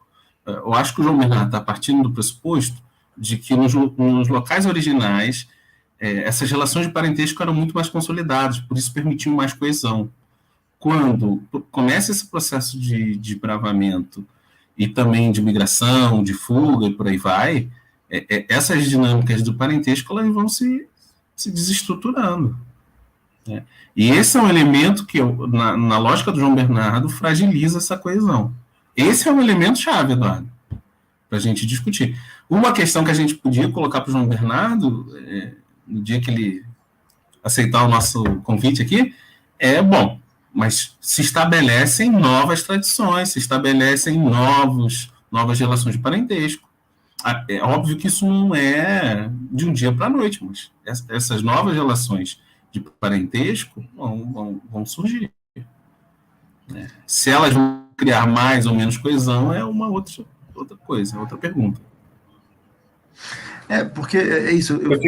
Eu acho que o João Bernardo está partindo do pressuposto de que nos locais originais essas relações de parentesco eram muito mais consolidadas, por isso permitiam mais coesão. Quando começa esse processo de desbravamento e também de migração, de fuga e por aí vai, essas dinâmicas do parentesco elas vão se desestruturando. Né? E esse é um elemento que, na lógica do João Bernardo, fragiliza essa coesão. Esse é um elemento chave, Eduardo, para a gente discutir. Uma questão que a gente podia colocar para o João Bernardo, no dia que ele aceitar o nosso convite aqui, mas se estabelecem novas tradições, se estabelecem novas relações de parentesco. É óbvio que isso não é de um dia para a noite, mas essas novas relações de parentesco vão surgir. Né? Se elas vão criar mais ou menos coesão é uma outra coisa, outra pergunta. Porque é isso. Eu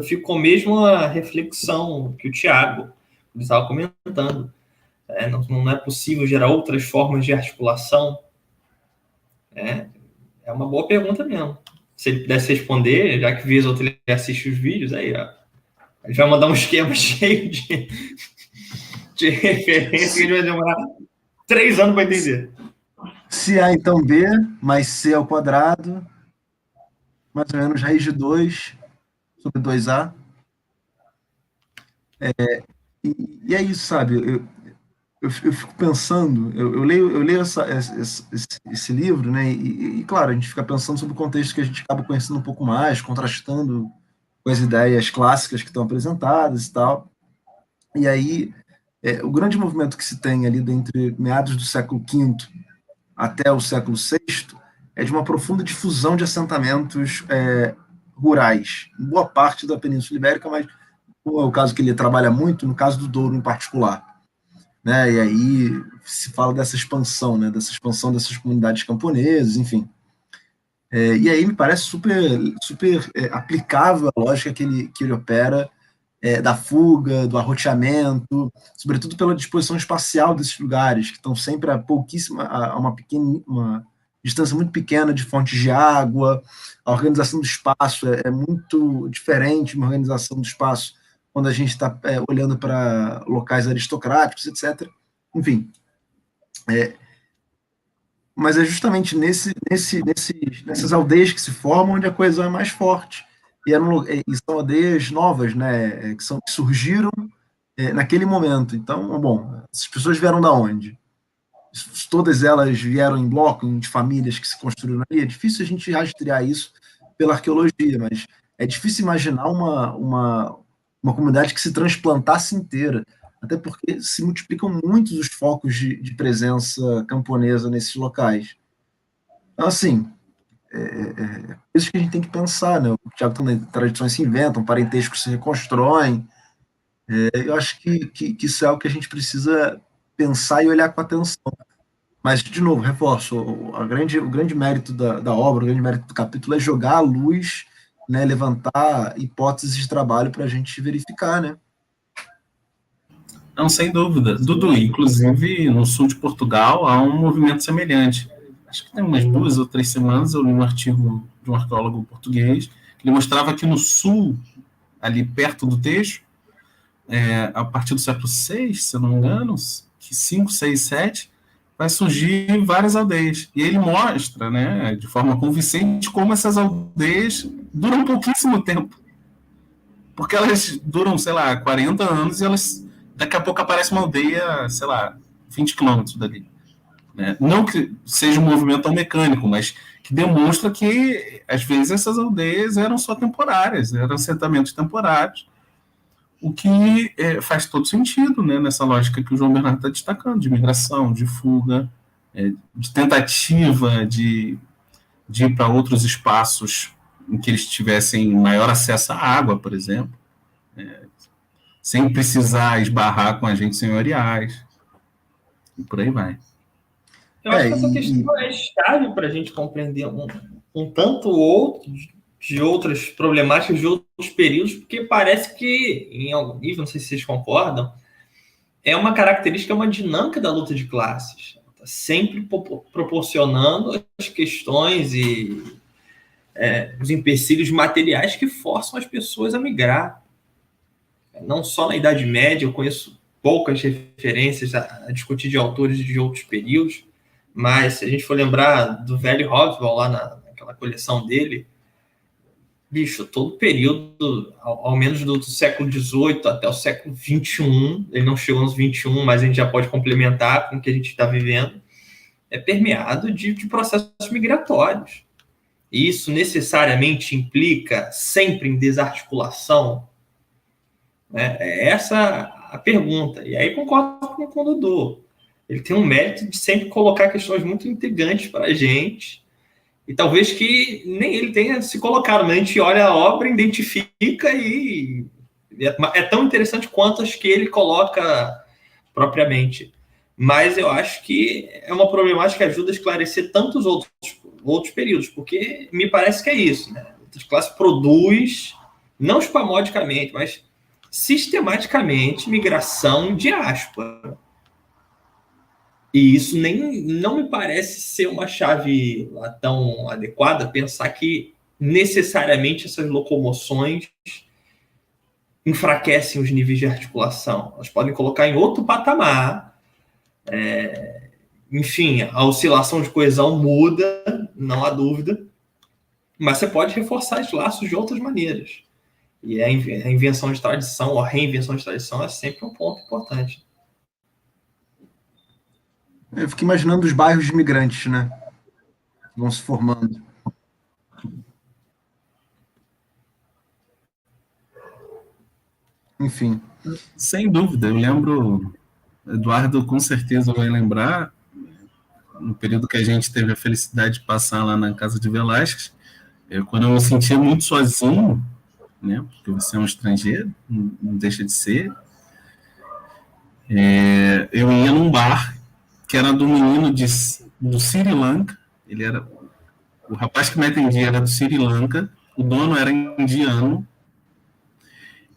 fico com a mesma reflexão que o Tiago estava comentando. Não é possível gerar outras formas de articulação? É uma boa pergunta mesmo. Se ele pudesse responder, já que vez ou outra ele assiste os vídeos, aí ó, a gente vai mandar um esquema cheio de referência que a gente vai demorar 3 anos para entender. Se A, então B, mais C ao quadrado, mais ou menos raiz de 2 sobre 2A. E é isso, sabe? Eu fico pensando, eu leio esse livro, né? E, claro, a gente fica pensando sobre o contexto que a gente acaba conhecendo um pouco mais, contrastando com as ideias clássicas que estão apresentadas e tal. E aí, o grande movimento que se tem ali entre meados do século V até o século VI é de uma profunda difusão de assentamentos rurais, em boa parte da Península Ibérica, mas como é o caso que ele trabalha muito, no caso do Douro em particular. Né? E aí se fala dessa expansão, né? Dessa expansão dessas comunidades camponesas, enfim. E aí me parece super aplicável a lógica que ele opera da fuga, do arroteamento, sobretudo pela disposição espacial desses lugares, que estão sempre a uma distância muito pequena de fontes de água. A organização do espaço é muito diferente de uma organização do espaço quando a gente está olhando para locais aristocráticos, etc. Enfim. Mas é justamente nessas aldeias que se formam onde a coesão é mais forte. E são aldeias novas, né, que surgiram naquele momento. Então, bom, essas pessoas vieram da onde? Todas elas vieram em bloco, de famílias que se construíram ali. É difícil a gente rastrear isso pela arqueologia, mas é difícil imaginar uma comunidade que se transplantasse inteira, até porque se multiplicam muitos os focos de presença camponesa nesses locais. Então, assim, isso que a gente tem que pensar, né? O Tiago também, tradições se inventam, parentescos se reconstroem. Eu acho que isso é algo que a gente precisa pensar e olhar com atenção. Mas, de novo, reforço, o grande mérito da obra, o grande mérito do capítulo é jogar à luz, né, levantar hipóteses de trabalho para a gente verificar, né? Não, sem dúvida. Dudu, inclusive, no sul de Portugal há um movimento semelhante. Acho que tem umas 2 ou 3 semanas eu li um artigo de um arqueólogo português que ele mostrava que no sul, ali perto do Tejo, a partir do século VI, se eu não me engano, que 5, 6, 7, vai surgir várias aldeias. E ele mostra, né, de forma convincente, como essas aldeias duram pouquíssimo tempo. Porque elas duram, sei lá, 40 anos e elas daqui a pouco aparece uma aldeia, sei lá, 20 quilômetros dali. Né? Não que seja um movimento tão mecânico, mas que demonstra que, às vezes, essas aldeias eram só temporárias, eram assentamentos temporários, o que faz todo sentido, né, nessa lógica que o João Bernardo está destacando, de migração, de fuga, de tentativa de ir para outros espaços em que eles tivessem maior acesso à água, por exemplo, sem precisar esbarrar com agentes senhoriais, e por aí vai. Eu acho que essa questão é chave para a gente compreender um tanto ou outro de outras problemáticas de outros períodos, porque parece que, em algum nível, não sei se vocês concordam, é uma característica, uma dinâmica da luta de classes. Está sempre proporcionando as questões e os empecilhos materiais que forçam as pessoas a migrar. Não só na Idade Média, eu conheço poucas referências a discutir de autores de outros períodos, mas se a gente for lembrar do velho Hobsbawm, lá naquela coleção dele, bicho, todo período, ao menos do século XVIII até o século XXI, ele não chegou nos XXI, mas a gente já pode complementar com o que a gente está vivendo, é permeado de processos migratórios. E isso necessariamente implica sempre em desarticulação? É essa a pergunta. E aí concordo com o Dudu. Ele tem um mérito de sempre colocar questões muito intrigantes para a gente, e talvez que nem ele tenha se colocado, mas a gente olha a obra, identifica e é tão interessante quanto as que ele coloca propriamente. Mas eu acho que é uma problemática que ajuda a esclarecer tantos outros períodos, porque me parece que é isso, né? A classe produz, não espamodicamente, mas sistematicamente, migração diáspora. E isso não me parece ser uma chave lá tão adequada, pensar que necessariamente essas locomoções enfraquecem os níveis de articulação. Elas podem colocar em outro patamar. Enfim, a oscilação de coesão muda, não há dúvida, mas você pode reforçar os laços de outras maneiras. E a invenção de tradição, ou a reinvenção de tradição, é sempre um ponto importante. Eu fico imaginando os bairros de imigrantes, né? Que vão se formando. Enfim. Sem dúvida, eu lembro, Eduardo com certeza vai lembrar, no período que a gente teve a felicidade de passar lá na casa de Velázquez, quando eu me sentia muito sozinho, né? Porque você é um estrangeiro, não deixa de ser. Eu ia num bar que era do menino do Sri Lanka. Ele era o rapaz que me atendia era do Sri Lanka, o dono era indiano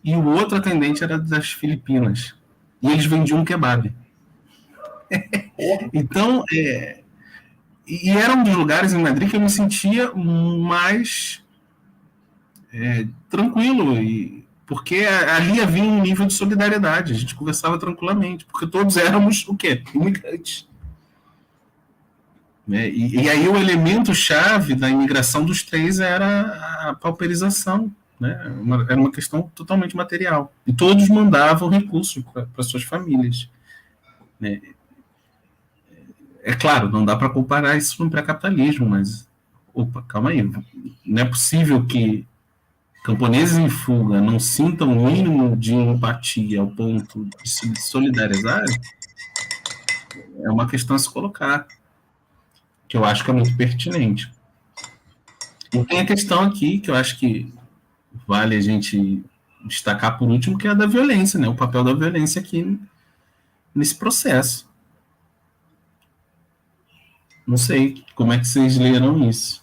e o outro atendente era das Filipinas. E eles vendiam kebab. Então, e era um dos lugares em Madrid que eu me sentia mais tranquilo, porque ali havia um nível de solidariedade, a gente conversava tranquilamente, porque todos éramos o quê? Imigrantes. E aí o elemento-chave da imigração dos três era a pauperização, né? Era uma questão totalmente material. E todos mandavam recursos para suas famílias. Né? É claro, não dá para comparar isso com o pré-capitalismo, mas, calma aí, não é possível que camponeses em fuga não sintam o mínimo de empatia ao ponto de se solidarizar. É uma questão a se colocar, que eu acho que é muito pertinente. E tem a questão aqui, que eu acho que vale a gente destacar por último, que é a da violência, né? O papel da violência aqui nesse processo. Não sei como é que vocês leram isso.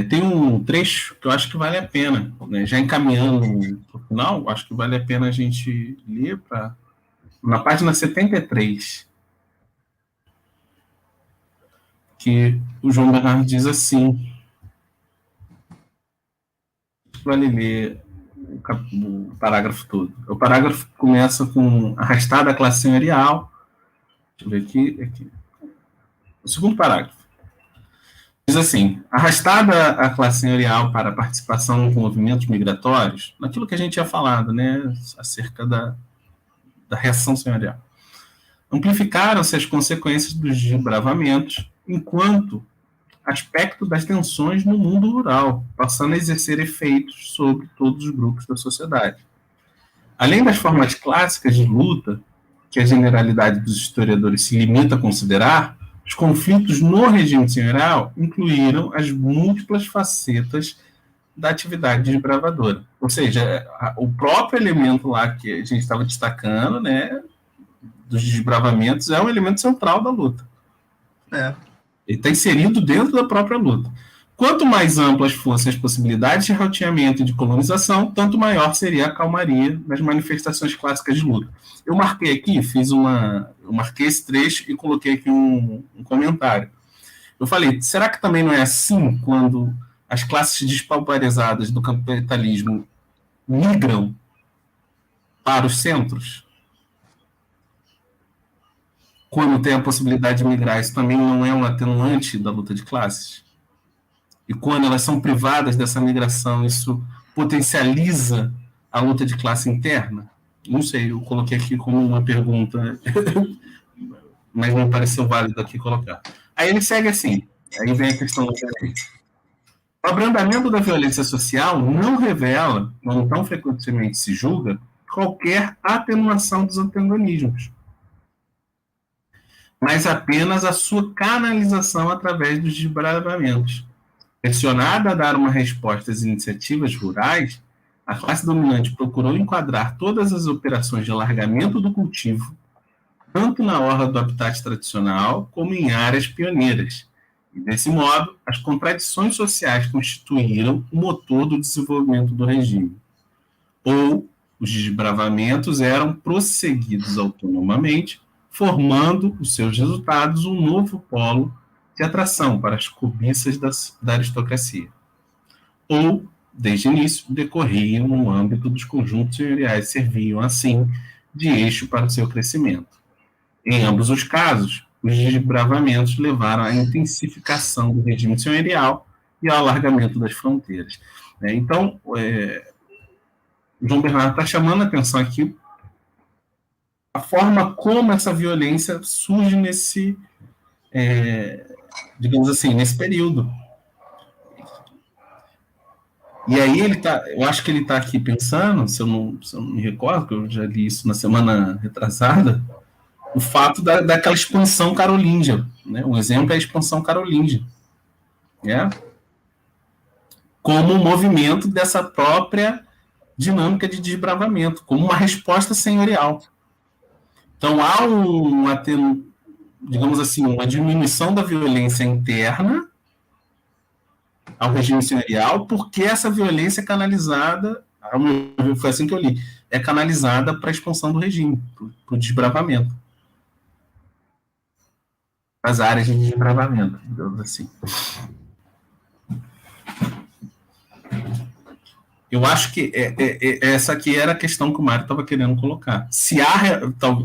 Tem um trecho que eu acho que vale a pena, né? Já encaminhando para o final, acho que vale a pena a gente ler na página 73, que o João Bernardo diz assim, vale ler o parágrafo todo. O parágrafo começa com arrastada a classe senhorial. Deixa eu ver aqui. O segundo parágrafo diz assim: arrastada a classe senhorial para a participação em movimentos migratórios, naquilo que a gente tinha falado, né, acerca da reação senhorial. Amplificaram-se as consequências dos desbravamentos, enquanto aspecto das tensões no mundo rural, passando a exercer efeitos sobre todos os grupos da sociedade. Além das formas clássicas de luta, que a generalidade dos historiadores se limita a considerar, os conflitos no regime senhorial incluíram as múltiplas facetas da atividade desbravadora. Ou seja, o próprio elemento lá que a gente estava destacando, né, dos desbravamentos, é um elemento central da luta. Ele está inserido dentro da própria luta. Quanto mais amplas fossem as possibilidades de roteamento e de colonização, tanto maior seria a calmaria das manifestações clássicas de luta. Eu marquei aqui, eu marquei esse trecho e coloquei aqui um comentário. Eu falei, será que também não é assim quando as classes despauparizadas do capitalismo migram para os centros? Quando tem a possibilidade de migrar, isso também não é um atenuante da luta de classes? E quando elas são privadas dessa migração, isso potencializa a luta de classe interna? Não sei, eu coloquei aqui como uma pergunta, mas me pareceu válido aqui colocar. Aí ele segue assim, aí vem a questão da violência. O abrandamento da violência social não revela, como tão frequentemente se julga, qualquer atenuação dos antagonismos, mas apenas a sua canalização através dos desbravamentos. Pressionada a dar uma resposta às iniciativas rurais, a classe dominante procurou enquadrar todas as operações de alargamento do cultivo, tanto na orla do habitat tradicional, como em áreas pioneiras. E, desse modo, as contradições sociais constituíram o motor do desenvolvimento do regime. Ou os desbravamentos eram prosseguidos autonomamente, formando os seus resultados um novo polo de atração para as cobiças da aristocracia. Ou, desde o início, decorriam no âmbito dos conjuntos senhoriais e serviam, assim, de eixo para o seu crescimento. Em ambos os casos, os desbravamentos levaram à intensificação do regime senhorial e ao alargamento das fronteiras. Então, João Bernardo está chamando a atenção aqui a forma como essa violência surge nesse, digamos assim, nesse período. E aí eu acho que ele está aqui pensando, se eu não me recordo, que eu já li isso na semana retrasada, o fato daquela expansão carolíngia, né? Um exemplo é a expansão carolíngia, né? Como um movimento dessa própria dinâmica de desbravamento, como uma resposta senhorial. Então há digamos assim, uma diminuição da violência interna ao regime senhorial, porque essa violência é canalizada, foi assim que eu li, é canalizada para a expansão do regime, para o desbravamento. As áreas de desbravamento, digamos assim. Eu acho que essa aqui era a questão que o Mário estava querendo colocar.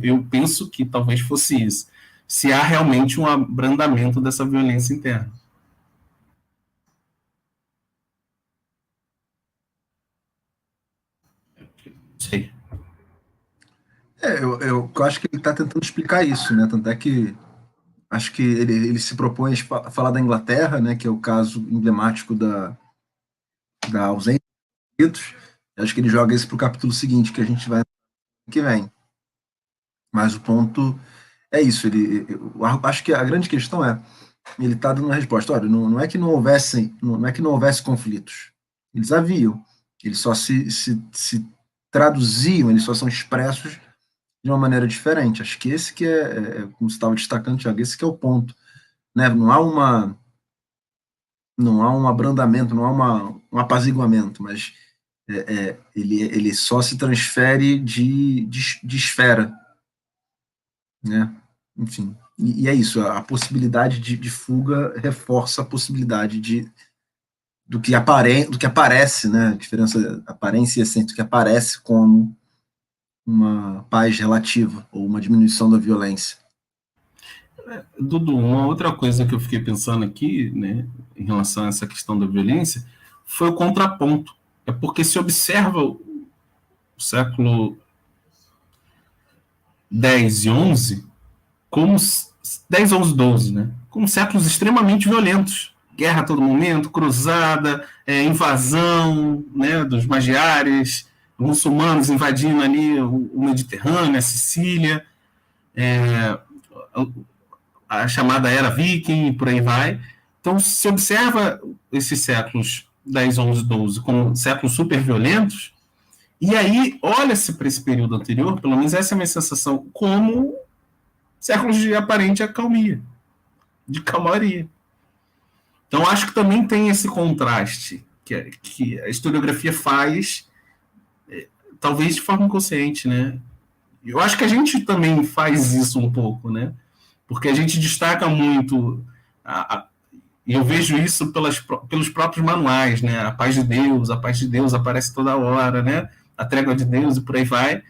Eu penso que talvez fosse isso. Se há realmente um abrandamento dessa violência interna. Sei. Eu acho que ele está tentando explicar isso, né? Tanto é que acho que ele se propõe a falar da Inglaterra, né? Que é o caso emblemático da ausência de ritos. Acho que ele joga isso para o capítulo seguinte, que a gente vai que vem. Mas o ponto é isso. Eu acho que a grande questão é ele está dando uma resposta. Olha, não é que não houvesse conflitos. Eles haviam. Eles só se traduziam, eles só são expressos de uma maneira diferente. Acho que esse que como você estava destacando, Thiago, esse que é o ponto, né? Não há um abrandamento, não há um apaziguamento, mas ele só se transfere de esfera, né? Enfim, e é isso. A possibilidade de fuga reforça a possibilidade do que aparece, né? A diferença aparência e essência, do que aparece como uma paz relativa ou uma diminuição da violência. Dudu, uma outra coisa que eu fiquei pensando aqui, né, em relação a essa questão da violência, foi o contraponto. É porque se observa o século 10 e 11 como 10, 11, 12, né? Como séculos extremamente violentos. Guerra a todo momento, cruzada, invasão, né, dos magiares, muçulmanos invadindo ali o Mediterrâneo, a Sicília, a chamada Era Viking, e por aí vai. Então, se observa esses séculos 10, 11, 12 como séculos super violentos, e aí olha-se para esse período anterior, pelo menos essa é a minha sensação, como séculos de aparente acalmia, de calmaria. Então, acho que também tem esse contraste que a historiografia faz, talvez de forma inconsciente, né? Eu acho que a gente também faz isso um pouco, né? Porque a gente destaca muito, e eu vejo isso pelos próprios manuais, né? A paz de Deus aparece toda hora, né? A trégua de Deus e por aí vai.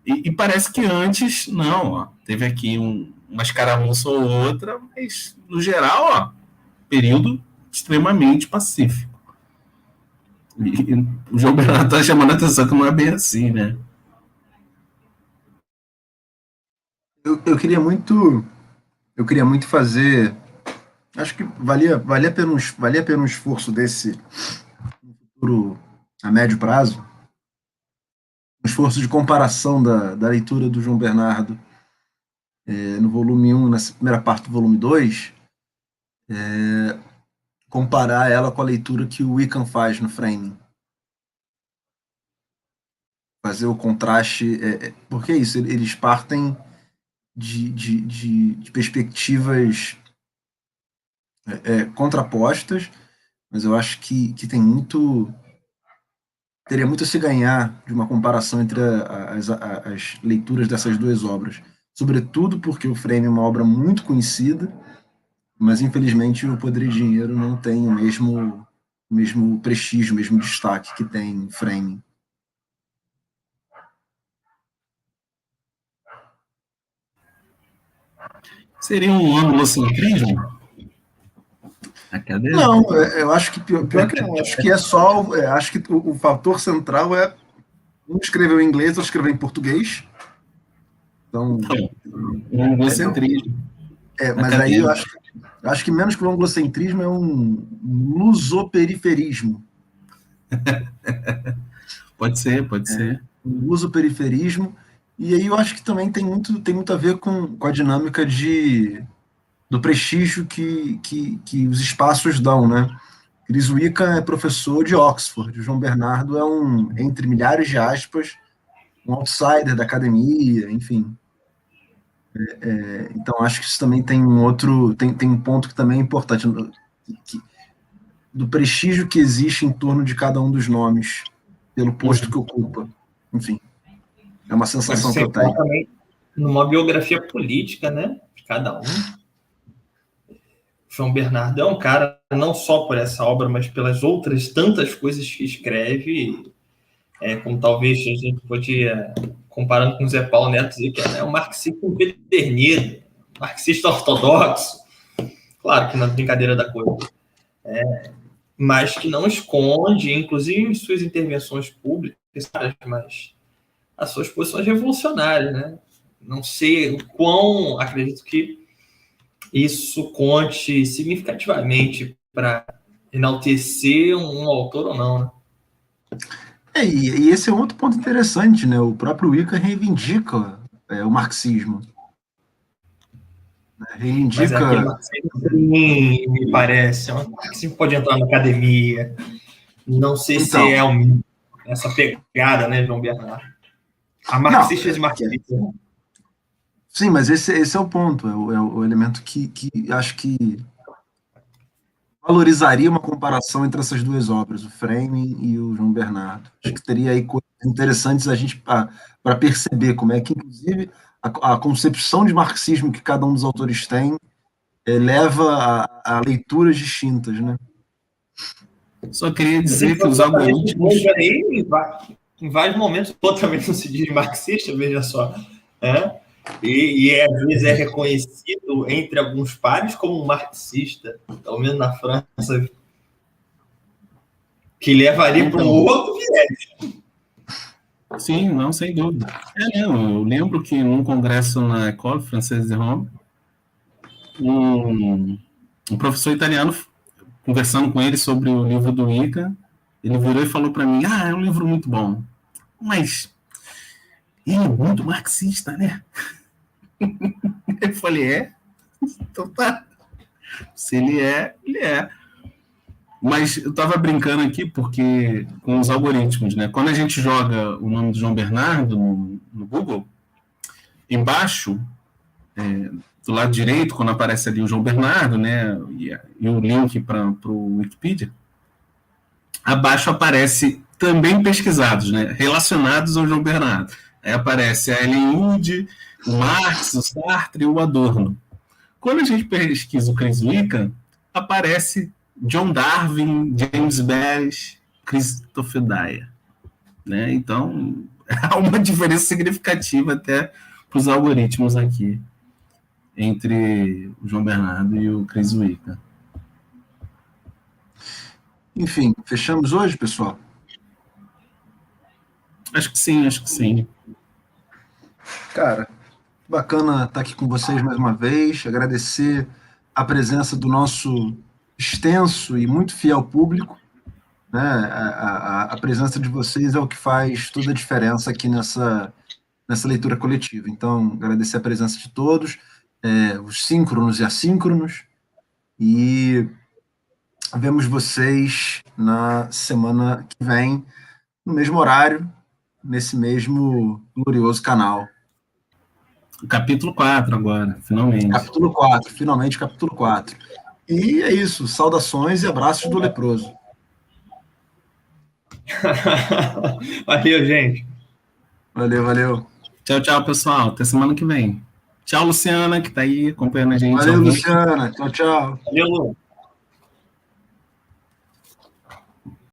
E parece que antes, não, ó, teve aqui uma escaramuça ou outra, mas no geral, ó, período extremamente pacífico. E o João Bernardo está chamando a atenção que não é bem assim, né? Eu queria muito fazer. Acho que valia a pena um esforço desse no futuro a médio prazo, um esforço de comparação da leitura do João Bernardo no volume 1, na primeira parte do volume 2, comparar ela com a leitura que o Wickham faz no Framing. Fazer o contraste, porque é isso, eles partem de perspectivas contrapostas, mas eu acho que teria muito a se ganhar de uma comparação entre as leituras dessas duas obras, sobretudo porque o Frame é uma obra muito conhecida, mas infelizmente o Poder e Dinheiro não tem o mesmo prestígio, o mesmo destaque que tem Frame. Seria um angulocentrismo? Não, eu acho que pior que não. Acho que acho que o fator central é um escreveu em inglês, outro escreveu em português. Então, Um angulocentrismo. mas aí eu acho que menos que o anglocentrismo é um lusoperiferismo. Pode ser. Um lusoperiferismo. E aí eu acho que também tem muito a ver com a dinâmica do prestígio que os espaços dão, né? Chris Wickham é professor de Oxford, o João Bernardo é entre milhares de aspas, um outsider da academia, enfim. Então acho que isso também tem um ponto que também é importante, do prestígio que existe em torno de cada um dos nomes, pelo posto que ocupa. Enfim, é uma sensação que eu tenho. Também numa biografia política, né, de cada um. João Bernardo é um cara, não só por essa obra, mas pelas outras tantas coisas que escreve, como talvez a gente podia, comparando com o Zé Paulo Neto, dizer que é um marxista empedernido, marxista ortodoxo, claro que na brincadeira da coisa, mas que não esconde, inclusive em suas intervenções públicas, mas as suas posições revolucionárias, né? Não sei o quão, acredito que isso conte significativamente para enaltecer um autor ou não, né? E esse é outro ponto interessante, né? O próprio Wickham reivindica o marxismo. Mas é aquele marxismo, me parece, é um marxismo que pode entrar na academia. Não sei se é essa pegada, né, João Bernardo? Há marxistas e marxistas. Sim, mas esse é o ponto, é o elemento que acho que valorizaria uma comparação entre essas duas obras, o Framing e o João Bernardo. Acho que teria aí coisas interessantes a gente para perceber como é que, inclusive, a concepção de marxismo que cada um dos autores tem leva a leituras distintas, né? Só queria dizer que os algoritmos... Em vários momentos, totalmente não se diz marxista, veja só. E às vezes é reconhecido entre alguns pares como um marxista, pelo menos na França, que levaria para um outro viés. Sim, não, sem dúvida. Eu lembro que num congresso na École Française de Rome, um professor italiano, conversando com ele sobre o livro do Ica, ele virou e falou para mim, é um livro muito bom, mas ele é muito marxista, né? Eu falei, então tá. Se ele é, ele é. Mas eu estava brincando aqui porque com os algoritmos, né? Quando a gente joga o nome do João Bernardo no Google, embaixo, do lado direito, quando aparece ali o João Bernardo, né? E o link para o Wikipedia, abaixo aparece também pesquisados, né? Relacionados ao João Bernardo. Aí aparece a Ellen Wood, o Marx, o Sartre e o Adorno. Quando a gente pesquisa o Chris Wickham, aparece John Darwin, James Barish, Christopher Dyer. Né? Então, há uma diferença significativa até para os algoritmos aqui entre o João Bernardo e o Chris Wickham. Enfim, fechamos hoje, pessoal? Acho que sim. Cara, bacana estar aqui com vocês mais uma vez, agradecer a presença do nosso extenso e muito fiel público, né? A presença de vocês é o que faz toda a diferença aqui nessa leitura coletiva. Então, agradecer a presença de todos, os síncronos e assíncronos, e vemos vocês na semana que vem, no mesmo horário, nesse mesmo glorioso canal. Capítulo 4 agora, finalmente. Finalmente capítulo 4. E é isso, saudações e abraços do leproso. Valeu, gente. Valeu. Tchau, pessoal. Até semana que vem. Tchau, Luciana, que está aí acompanhando a gente. Valeu, Luciana. Tchau. Valeu, Lu.